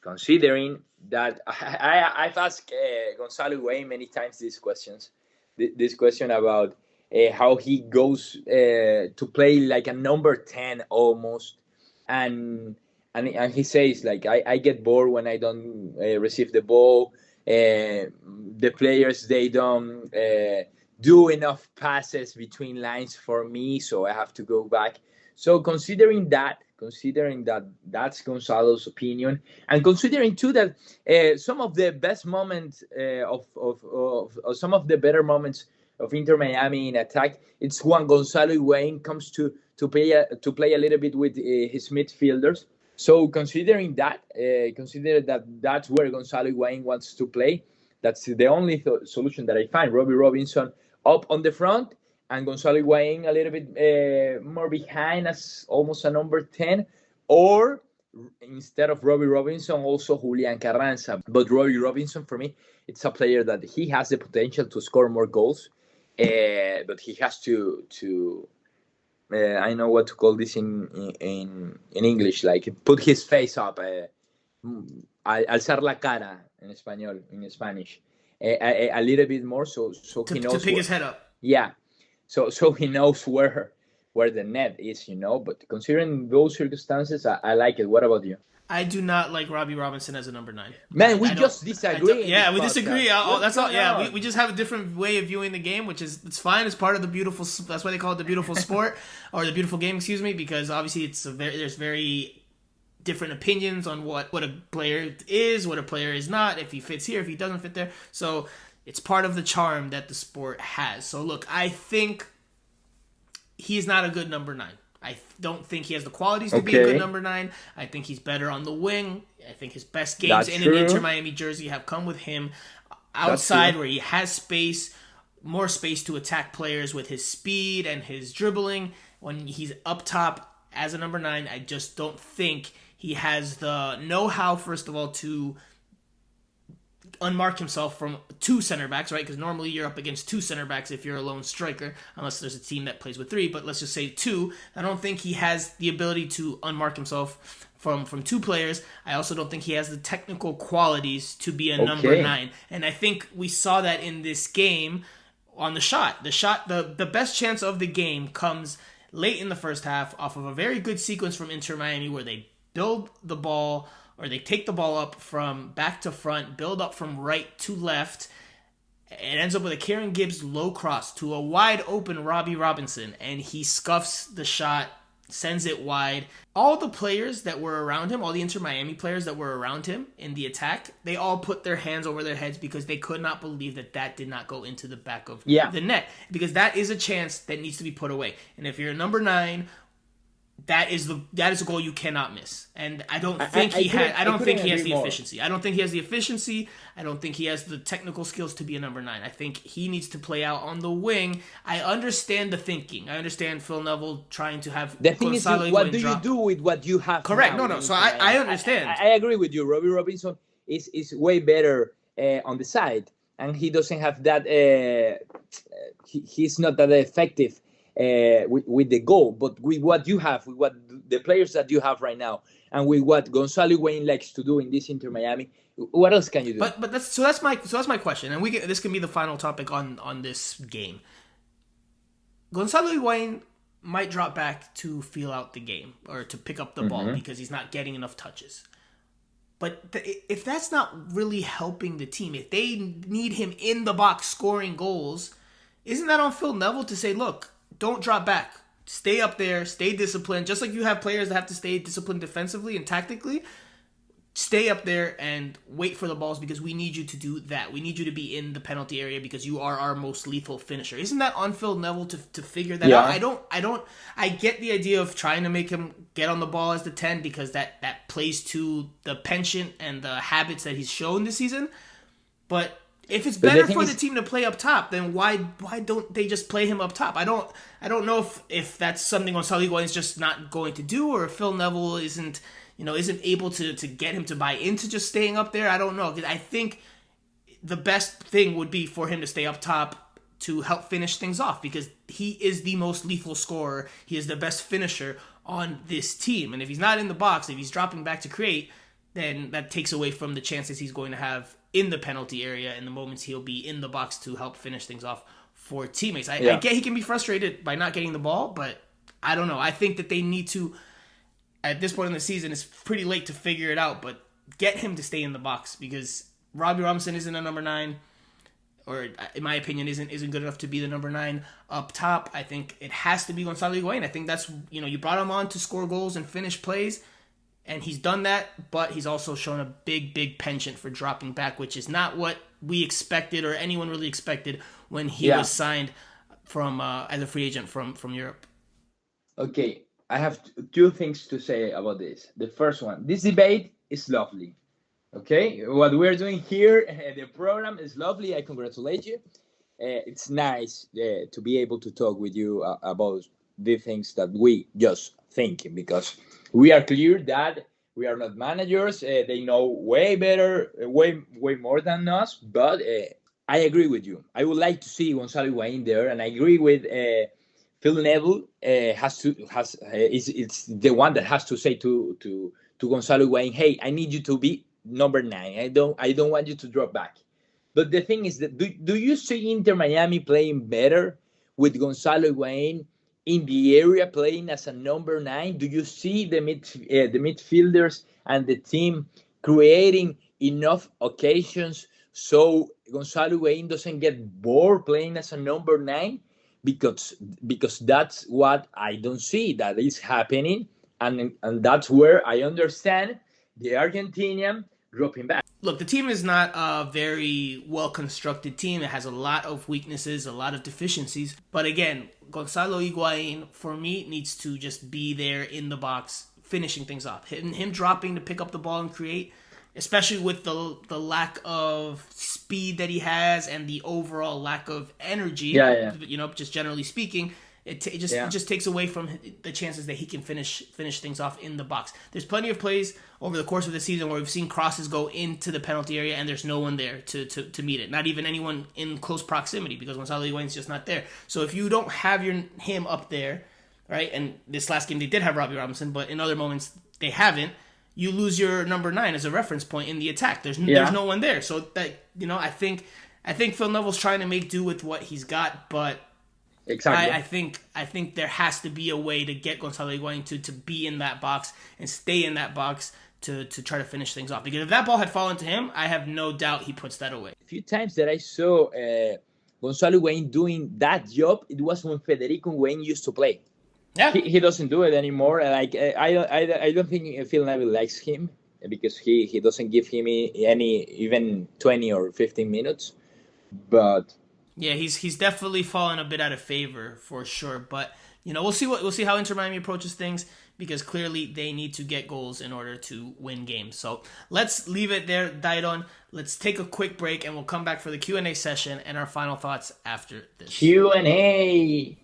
Considering that I've asked Gonzalo Higuain many times these questions. This question about how he goes to play like a number 10 almost, and he says, like, I get bored when I don't receive the ball. The players, they don't do enough passes between lines for me, so I have to go back. So considering that that's Gonzalo's opinion, and considering too that some of the best moments of some of the better moments of Inter Miami in attack, it's when Gonzalo Higuain comes to play a little bit with his midfielders. So consider that that's where Gonzalo Higuain wants to play. That's the only solution that I find. Robbie Robinson up on the front and Gonzalo Higuain a little bit more behind as almost a number 10, or instead of Robbie Robinson, also Julian Carranza. But Robbie Robinson, for me, it's a player that he has the potential to score more goals, but he has to I know what to call this in English, like put his face up, alzar la cara in Spanish, a little bit more, so he knows to pick his head up. Yeah, so he knows where the net is, But considering those circumstances, I like it. What about you? I do not like Robbie Robinson as a number 9. Man, we just disagree. Yeah, we disagree. That's all. Yeah, we just have a different way of viewing the game, which is, it's fine. It's part of the beautiful. That's why they call it the beautiful sport, or the beautiful game. Excuse me, because obviously there's very different opinions on what a player is, what a player is not, if he fits here, if he doesn't fit there. So it's part of the charm that the sport has. So look, I think he's not a good number 9. I don't think he has the qualities to be a good number 9. I think he's better on the wing. I think his best games in an Inter Miami jersey have come with him outside, where he has space, more space to attack players with his speed and his dribbling. When he's up top as a number 9, I just don't think he has the know-how, first of all, to unmark himself from 2 center backs, right? Because normally you're up against 2 center backs if you're a lone striker, unless there's a team that plays with 3. But let's just say 2. I don't think he has the ability to unmark himself from 2 players. I also don't think he has the technical qualities to be a number 9. And I think we saw that in this game on the shot. The best chance of the game comes late in the first half off of a very good sequence from Inter Miami, where they build the ball, or they take the ball up from back to front, build up from right to left. It ends up with a Kieran Gibbs low cross to a wide open Robbie Robinson, and he scuffs the shot, sends it wide. All the players that were around him, all the Inter Miami players that were around him in the attack, they all put their hands over their heads because they could not believe that did not go into the back of the net. Because that is a chance that needs to be put away. And if you're a number 9, that is a goal you cannot miss. And I don't think he has the efficiency. I don't think he has the efficiency. I don't think he has the technical skills to be a number 9. I think he needs to play out on the wing. I understand the thinking. I understand Phil Neville trying to have the thing is, what do you do with what you have? Correct. No. So I understand. I agree with you. Robbie Robinson is way better on the side, and he doesn't have that. He's not that effective with the goal, but with what you have, with what the players that you have right now, and with what Gonzalo Higuain likes to do in this Inter Miami, what else can you do? But that's my question, and this can be the final topic on this game. Gonzalo Higuain might drop back to feel out the game or to pick up the ball because he's not getting enough touches. But if that's not really helping the team, if they need him in the box scoring goals, isn't that on Phil Neville to say, look, don't drop back. Stay up there, stay disciplined. Just like you have players that have to stay disciplined defensively and tactically, stay up there and wait for the balls because we need you to do that. We need you to be in the penalty area because you are our most lethal finisher. Isn't that on Phil Neville to figure that out? I get the idea of trying to make him get on the ball as the 10 because that plays to the penchant and the habits that he's shown this season. But if it's better for the team to play up top, then why don't they just play him up top? I don't know if that's something Gonzalo Higuaín is just not going to do, or if Phil Neville isn't able to get him to buy into just staying up there. I don't know, because I think the best thing would be for him to stay up top to help finish things off, because he is the most lethal scorer. He is the best finisher on this team, and if he's not in the box, if he's dropping back to create, then that takes away from the chances he's going to have in the penalty area and the moments he'll be in the box to help finish things off for teammates. I get he can be frustrated by not getting the ball, but I don't know. I think that they need to, at this point in the season, it's pretty late to figure it out, but get him to stay in the box because Robbie Robinson isn't a number 9, or in my opinion, isn't good enough to be the number 9 up top. I think it has to be Gonzalo Higuaín. I think that's, you brought him on to score goals and finish plays, and he's done that, but he's also shown a big penchant for dropping back, which is not what we expected or anyone really expected when he was signed from as a free agent from Europe. Okay, I have two things to say about this. The first one, this debate is lovely. Okay, what we're doing here, the program is lovely. I congratulate you. It's nice to be able to talk with you about the things that we just thinking, because we are clear that we are not managers. They know way better, way more than us. But I agree with you. I would like to see Gonzalo Higuaín there, and I agree with Phil Neville. It's the one that has to say to Gonzalo Higuaín, hey, I need you to be number 9. I don't want you to drop back. But the thing is that do you see Inter Miami playing better with Gonzalo Higuaín in the area playing as a number 9? Do you see the midfielders and the team creating enough occasions so Gonzalo Higuaín doesn't get bored playing as a number 9? Because that's what I don't see that is happening, and that's where I understand the Argentinian dropping back. Look, the team is not a very well-constructed team. It has a lot of weaknesses, a lot of deficiencies. But again, Gonzalo Higuaín, for me, needs to just be there in the box, finishing things off. Him dropping to pick up the ball and create, especially with the lack of speed that he has and the overall lack of energy, just generally speaking, it just takes away from the chances that he can finish things off in the box. There's plenty of plays over the course of the season where we've seen crosses go into the penalty area and there's no one there to meet it. Not even anyone in close proximity because Gonzalo Higuaín's just not there. So if you don't have him up there, right, and this last game they did have Robbie Robinson, but in other moments they haven't, you lose your number 9 as a reference point in the attack. There's no one there. So that I think Phil Neville's trying to make do with what he's got, but exactly. I think there has to be a way to get Gonzalo Higuaín to be in that box and stay in that box to try to finish things off. Because if that ball had fallen to him, I have no doubt he puts that away. A few times that I saw Gonzalo Higuaín doing that job, it was when Federico Higuaín used to play. Yeah, he doesn't do it anymore. Like I don't think Phil Neville likes him because he doesn't give him any even 20 or 15 minutes. But yeah, he's definitely fallen a bit out of favor for sure. But we'll see how Inter Miami approaches things because clearly they need to get goals in order to win games. So let's leave it there, Dayron. Let's take a quick break and we'll come back for the Q&A session and our final thoughts after this. Q&A.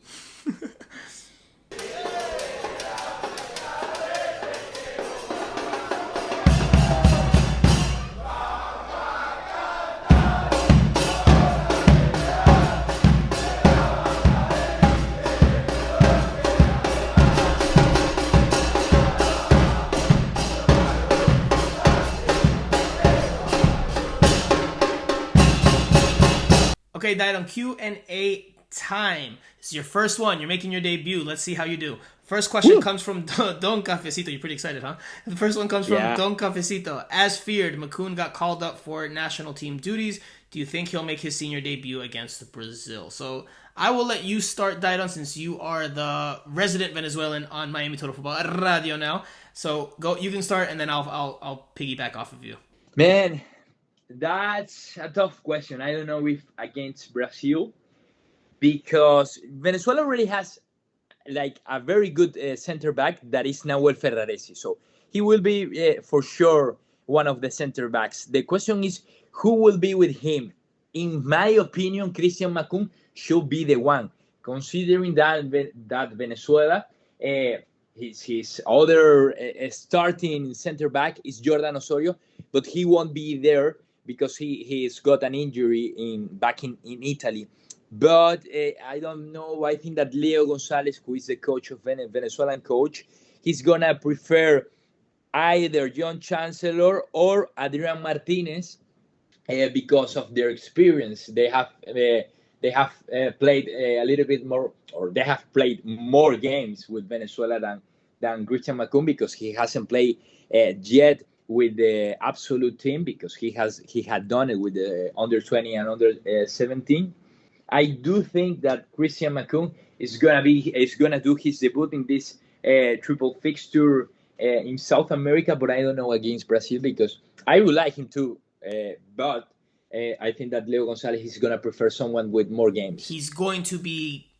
Okay, Dayron, Q&A time. This is your first one. You're making your debut. Let's see how you do. First question comes from Don Cafecito. You're pretty excited, huh? The first one comes from Don Cafecito. As feared, Makoun got called up for national team duties. Do you think he'll make his senior debut against Brazil? So I will let you start, Dayron, since you are the resident Venezuelan on Miami Total Football Radio now. So go. You can start, and then I'll piggyback off of you. Man, that's a tough question. I don't know if against Brazil, because Venezuela already has like a very good center back that is Nahuel Ferraresi. So he will be for sure one of the center backs. The question is who will be with him. In my opinion, Christian Makoun should be the one, considering that Venezuela, his other starting center back is Jordan Osorio, but he won't be there because he's got an injury back in Italy. But I don't know. I think that Leo Gonzalez, who is the coach of Venezuelan coach, he's going to prefer either John Chancellor or Adrian Martinez because of their experience. They have played a little bit more, or they have played more games with Venezuela than Christian Makoun, because he hasn't played yet with the absolute team, because he had done it with the under 20 and under 17. I do think that Christian Makoun is gonna do his debut in this triple fixture in South America, but I don't know against Brazil, because I would like him to, but I think that Leo Gonzalez is gonna prefer someone with more games. He's going to be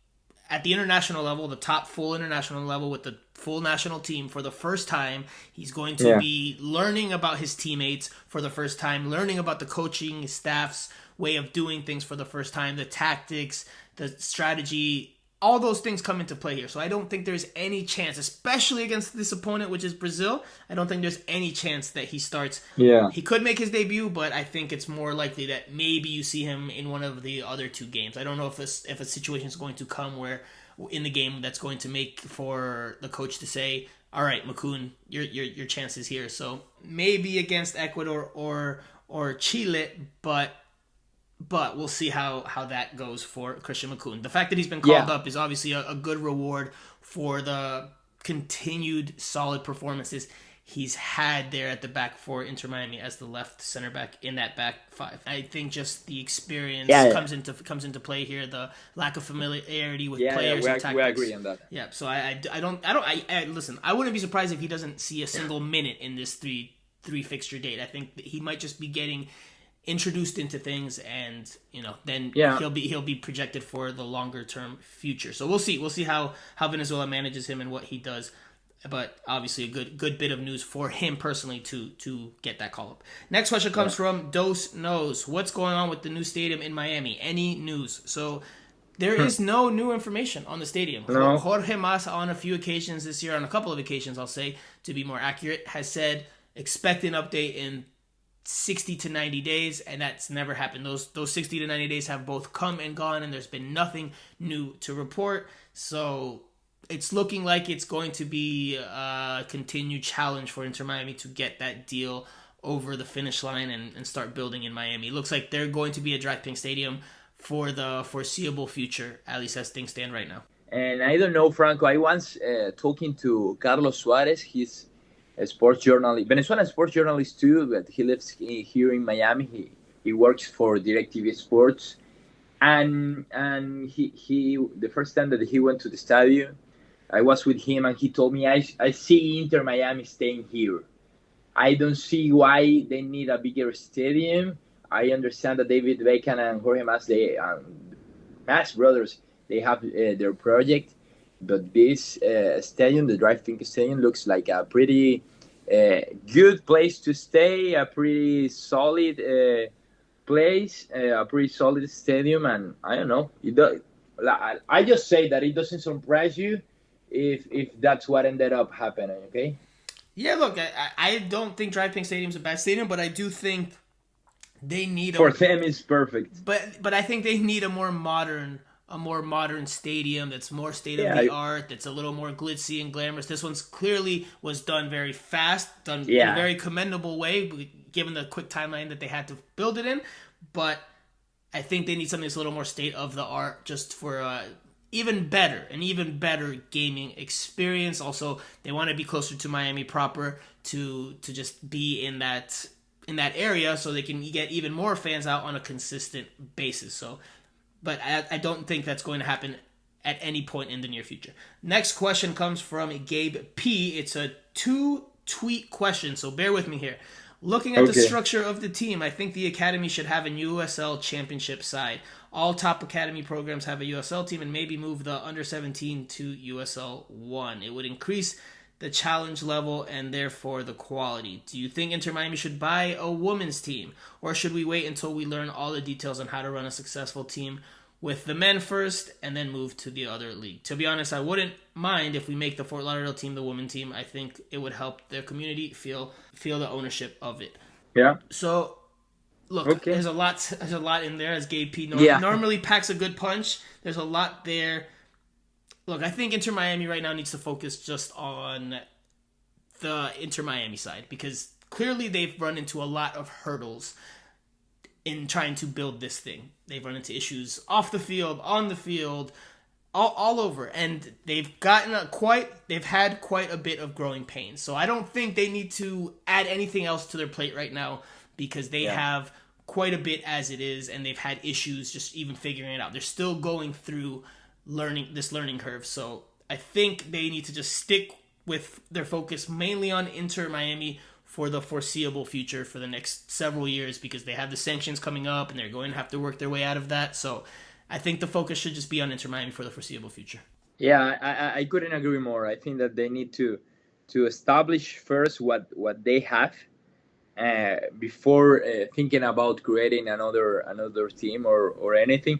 at the international level, the top full international level with the full national team for the first time. He's going to be learning about his teammates for the first time, learning about the coaching staff's way of doing things for the first time, the tactics, the strategy, all those things come into play here. So I don't think there's any chance, especially against this opponent, which is Brazil, I don't think there's any chance that he starts. Yeah. He could make his debut, but I think it's more likely that maybe you see him in one of the other two games. I don't know if a situation is going to come where in the game that's going to make for the coach to say, all right, Makoun, your chance is here. So maybe against Ecuador or Chile, but we'll see how that goes for Christian Makoun. The fact that he's been called up is obviously a good reward for the continued solid performances he's had there at the back for Inter Miami as the left center back in that back five. I think just the experience comes into play here, the lack of familiarity with players and tactics. We agree on that. Yeah, so I listen, I wouldn't be surprised if he doesn't see a single minute in this three fixture date. I think that he might just be getting introduced into things, and then he'll be projected for the longer term future. So we'll see how Venezuela manages him and what he does. But obviously a good bit of news for him personally to get that call up. Next question comes from Dos Knows. What's going on with the new stadium in Miami? Any news? So there is no new information on the stadium. No. Jorge Mas on a few occasions this year, on a couple of occasions I'll say, to be more accurate, has said expect an update in 60 to 90 days, and that's never happened. Those 60 to 90 days have both come and gone, and there's been nothing new to report. So it's looking like it's going to be a continued challenge for Inter Miami to get that deal over the finish line and start building in Miami. It looks like they're going to be a DraftKings stadium for the foreseeable future, at least as things stand right now. And I don't know, Franco, I once talking to Carlos Suarez. He's a sports journalist, Venezuelan sports journalist too, but he lives here in Miami. He works for DirecTV Sports. And he the first time that he went to the stadium, I was with him, and he told me, I see Inter Miami staying here. I don't see why they need a bigger stadium. I understand that David Beckham and Jorge Mas brothers, they have their project, but this stadium, the DraftKings Stadium, looks like a pretty good place to stay, a pretty solid place, a pretty solid stadium, and I don't know. I just say that it doesn't surprise you if that's what ended up happening, okay? Yeah, look, I don't think DraftKings Stadium's a bad stadium, but I do think they need for them it's perfect. But I think they need a more modern stadium that's more state of the art, that's a little more glitzy and glamorous. This one's clearly was done very fast, done in a very commendable way, given the quick timeline that they had to build it in. But I think they need something that's a little more state of the art, just for an even better gaming experience. Also, they want to be closer to Miami proper to just be in that area, so they can get even more fans out on a consistent basis. So, but I don't think that's going to happen at any point in the near future. Next question comes from Gabe P. It's a 2-tweet question, so bear with me here. Looking at the structure of the team, I think the academy should have a USL championship side. All top academy programs have a USL team, and maybe move the under 17 to USL 1. It would increase the challenge level and therefore the quality. Do you think Inter Miami should buy a women's team, or should we wait until we learn all the details on how to run a successful team with the men first and then move to the other league? To be honest, I wouldn't mind if we make the Fort Lauderdale team the women team. I think it would help their community feel the ownership of it. Yeah. So, look, there's a lot in there, as Gabe P normally packs a good punch. There's a lot there. Look, I think Inter Miami right now needs to focus just on the Inter Miami side, because clearly they've run into a lot of hurdles in trying to build this thing. They've run into issues off the field, on the field, all over, and they've had quite a bit of growing pains. So I don't think they need to add anything else to their plate right now, because they have quite a bit as it is, and they've had issues just even figuring it out. They're still going through this learning curve. So I think they need to just stick with their focus mainly on Inter Miami for the foreseeable future, for the next several years, because they have the sanctions coming up and they're going to have to work their way out of that. So I think the focus should just be on Inter Miami for the foreseeable future. Yeah, I couldn't agree more. I think that they need to establish first what they have before thinking about creating another team or anything.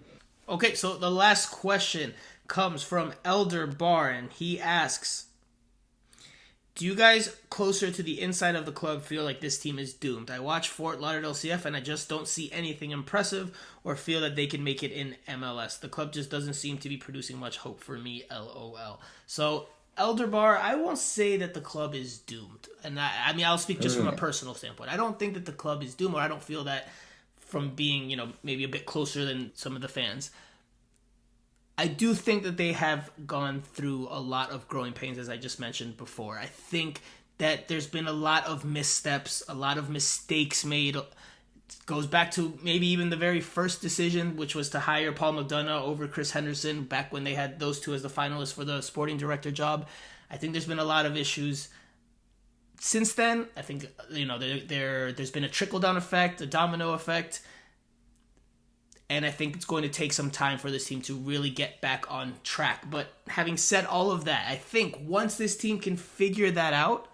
Okay, so the last question comes from Elder Bar, and he asks, do you guys closer to the inside of the club feel like this team is doomed? I watch Fort Lauderdale CF and I just don't see anything impressive or feel that they can make it in MLS. The club just doesn't seem to be producing much hope for me, LOL. So, Elder Bar, I won't say that the club is doomed. And I mean, I'll speak just from a personal standpoint. I don't think that the club is doomed, or I don't feel that from being, maybe a bit closer than some of the fans. I do think that they have gone through a lot of growing pains, as I just mentioned before. I think that there's been a lot of missteps, a lot of mistakes made. It goes back to maybe even the very first decision, which was to hire Paul McDonough over Chris Henderson back when they had those two as the finalists for the sporting director job. I think there's been a lot of issues since then. I think, there's been a trickle-down effect, a domino effect. And I think it's going to take some time for this team to really get back on track. But having said all of that, I think once this team can figure that out,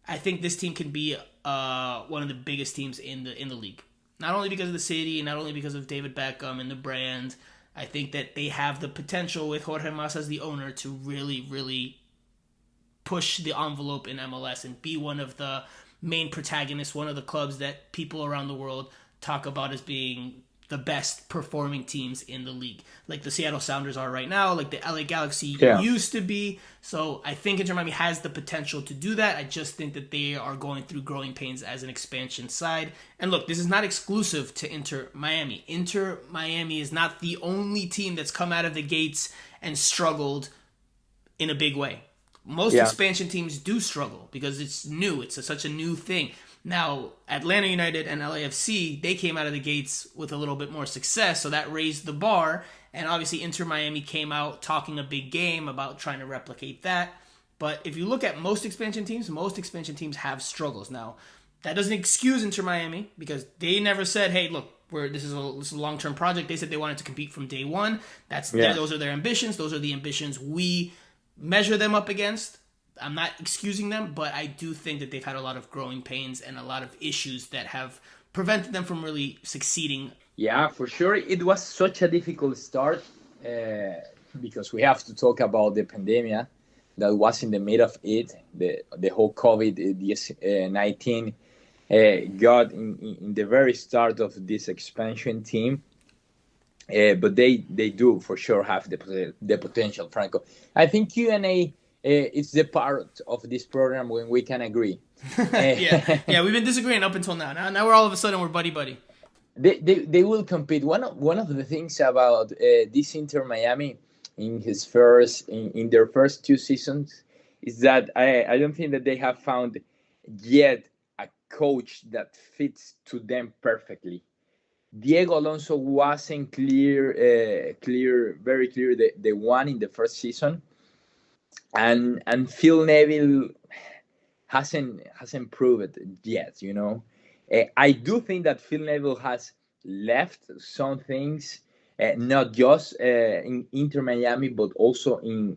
I think this team can be one of the biggest teams in the league. Not only because of the city, not only because of David Beckham and the brand. I think that they have the potential with Jorge Mas as the owner to really, really push the envelope in MLS and be one of the main protagonists, one of the clubs that people around the world talk about as being the best performing teams in the league, like the Seattle Sounders are right now, like the LA Galaxy used to be. So I think Inter Miami has the potential to do that. I just think that they are going through growing pains as an expansion side. And look, this is not exclusive to Inter Miami. Inter Miami is not the only team that's come out of the gates and struggled in a big way. Most expansion teams do struggle because it's new. It's such a new thing. Now, Atlanta United and LAFC, they came out of the gates with a little bit more success, so that raised the bar. And obviously, Inter Miami came out talking a big game about trying to replicate that. But if you look at most expansion teams have struggles. Now, that doesn't excuse Inter Miami, because they never said, hey, look, this is a long-term project. They said they wanted to compete from day one. Those are their ambitions. Those are the ambitions we measure them up against. I'm not excusing them, but I do think that they've had a lot of growing pains and a lot of issues that have prevented them from really succeeding. Yeah, for sure. It was such a difficult start because we have to talk about the pandemic that was in the middle of it. The whole COVID-19 got in the very start of this expansion team. But they do for sure have the potential, Franco. I think Q&A it's the part of this program when we can agree. Yeah, we've been disagreeing up until now. Now we're all of a sudden we're buddy. They will compete. One of the things about this Inter Miami in their first 2 seasons is that I don't think that they have found yet a coach that fits to them perfectly. Diego Alonso wasn't very clear the one in the first season, and Phil Neville hasn't proved it yet. I do think that Phil Neville has left some things, not just in Inter Miami, but also in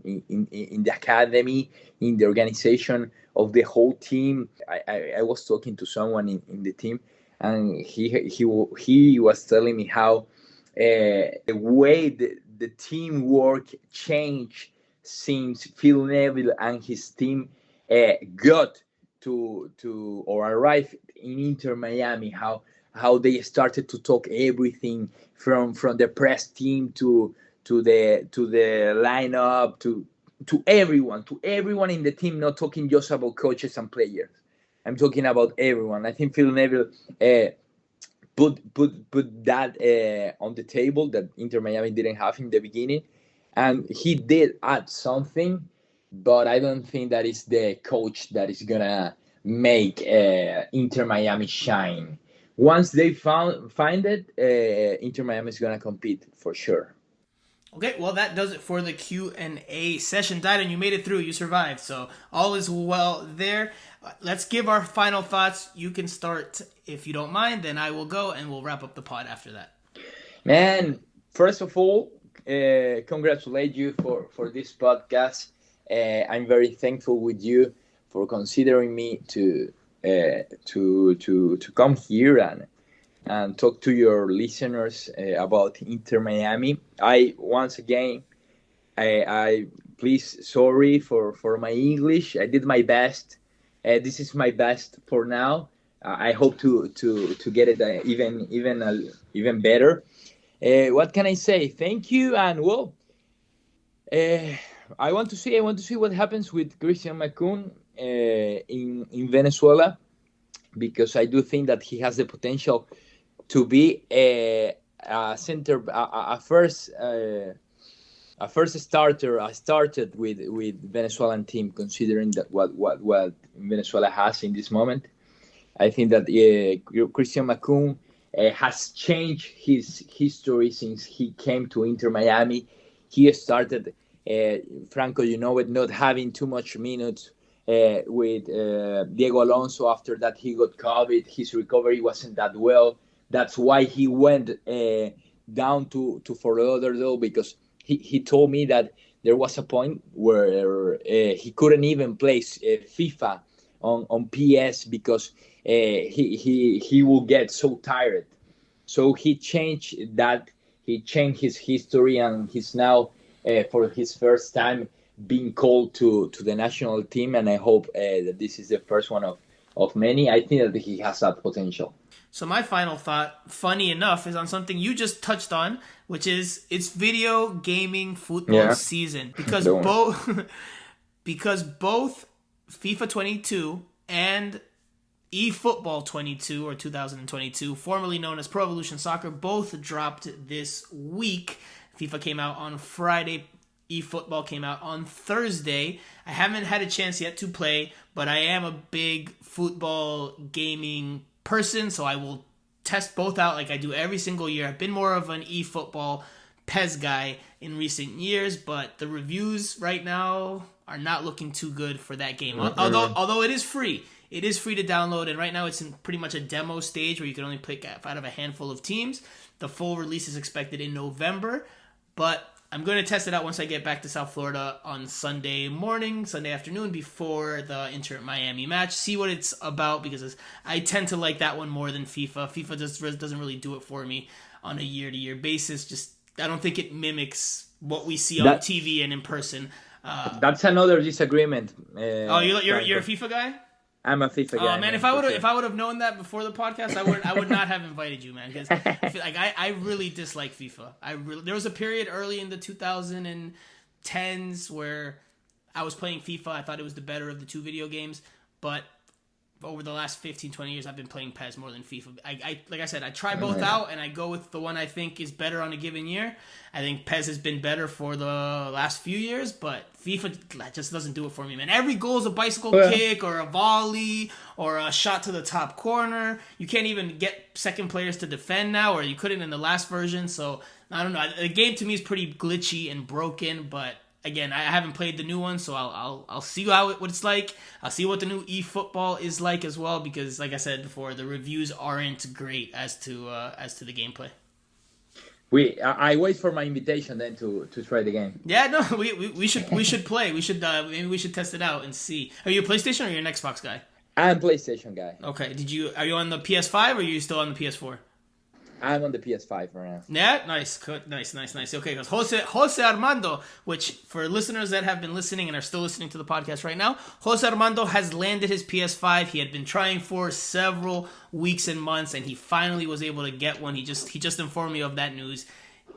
the academy, in the organization of the whole team. I was talking to someone in the team, and he was telling me how the way the teamwork changed since Phil Neville and his team got to or arrived in Inter Miami, how they started to talk everything from the press team to the lineup to everyone in the team, not talking just about coaches and players. I'm talking about everyone. I think Phil Neville put that on the table that Inter Miami didn't have in the beginning, and he did add something, but I don't think that is the coach that is gonna make Inter Miami shine. Once they find it, Inter Miami is gonna compete for sure. Okay, well, that does it for the Q&A session. Dayron, you made it through. You survived, so all is well there. Let's give our final thoughts. You can start if you don't mind, then I will go, and we'll wrap up the pod after that. Man, first of all, congratulate you for this podcast. I'm very thankful with you for considering me to come here and talk to your listeners about Inter Miami. Once again, I please sorry for my English. I did my best. This is my best for now. I hope to get it even better. What can I say? Thank you, and well, I want to see what happens with Christian Macun in Venezuela, because I do think that he has the potential to be a first starter. I started with Venezuelan team, considering that what Venezuela has in this moment. I think that Christian Macun has changed his history since he came to Inter Miami. He started, Franco, not having too much minutes with Diego Alonso. After that, he got COVID. His recovery wasn't that well. That's why he went down to Fort Lauderdale, because he told me that there was a point where he couldn't even play FIFA on PS because he will get so tired. So he changed that. He changed his history, and he's now, for his first time, being called to the national team. And I hope that this is the first one of many. I think that he has that potential. So my final thought, funny enough, is on something you just touched on, which is it's video gaming football season. Because both FIFA 22 and eFootball 22 or 2022, formerly known as Pro Evolution Soccer, both dropped this week. FIFA came out on Friday. eFootball came out on Thursday. I haven't had a chance yet to play, but I am a big football gaming person, so I will test both out like I do every single year. I've been more of an eFootball PES guy in recent years, but the reviews right now are not looking too good for that game. Although it is free. It is free to download, and right now it's in pretty much a demo stage where you can only pick out of a handful of teams. The full release is expected in November, but I'm going to test it out once I get back to South Florida on Sunday afternoon before the Inter Miami match. See what it's about, because I tend to like that one more than FIFA. FIFA just doesn't really do it for me on a year-to-year basis. I don't think it mimics what we see on TV and in person. That's another disagreement. You're a FIFA guy? I'm a FIFA guy. Oh man, if I would have known that before the podcast, I would not have invited you, man. Because I feel like I really dislike FIFA. There was a period early in the 2010s where I was playing FIFA. I thought it was the better of the two video games, but over the last 15, 20 years, I've been playing PES more than FIFA. Like I said, I try both out, and I go with the one I think is better on a given year. I think PES has been better for the last few years, but FIFA just doesn't do it for me, man. Every goal is a bicycle kick or a volley or a shot to the top corner. You can't even get second players to defend now, or you couldn't in the last version. So, I don't know. The game to me is pretty glitchy and broken, but again, I haven't played the new one, so I'll see what it's like. I'll see what the new eFootball is like as well, because like I said before, the reviews aren't great as to the gameplay. I wait for my invitation then to try the game. Yeah, no, we should play. Maybe we should test it out and see. Are you a PlayStation or you're an Xbox guy? I'm a PlayStation guy. Okay. Are you on the PS5 or are you still on the PS4? I'm on the PS5 right now. Yeah, nice. Okay, because Jose Armando, which for listeners that have been listening and are still listening to the podcast right now, Jose Armando has landed his PS5. He had been trying for several weeks and months, and he finally was able to get one. He just informed me of that news.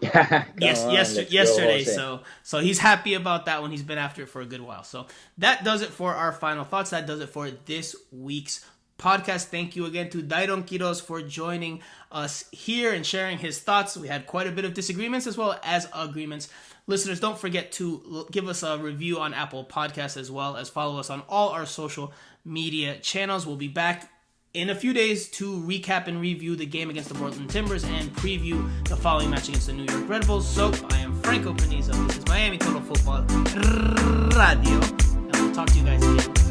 Yesterday. So he's happy about that one. He's been after it for a good while. So that does it for our final thoughts. That does it for this week's podcast. Thank you again to Dayron Quieroz for joining us here and sharing his thoughts. We had quite a bit of disagreements as well as agreements. Listeners, don't forget to give us a review on Apple Podcasts as well as follow us on all our social media channels. We'll be back in a few days to recap and review the game against the Portland Timbers and preview the following match against the New York Red Bulls. So I am Franco Panizo. This is Miami Total Football Radio, and we'll talk to you guys again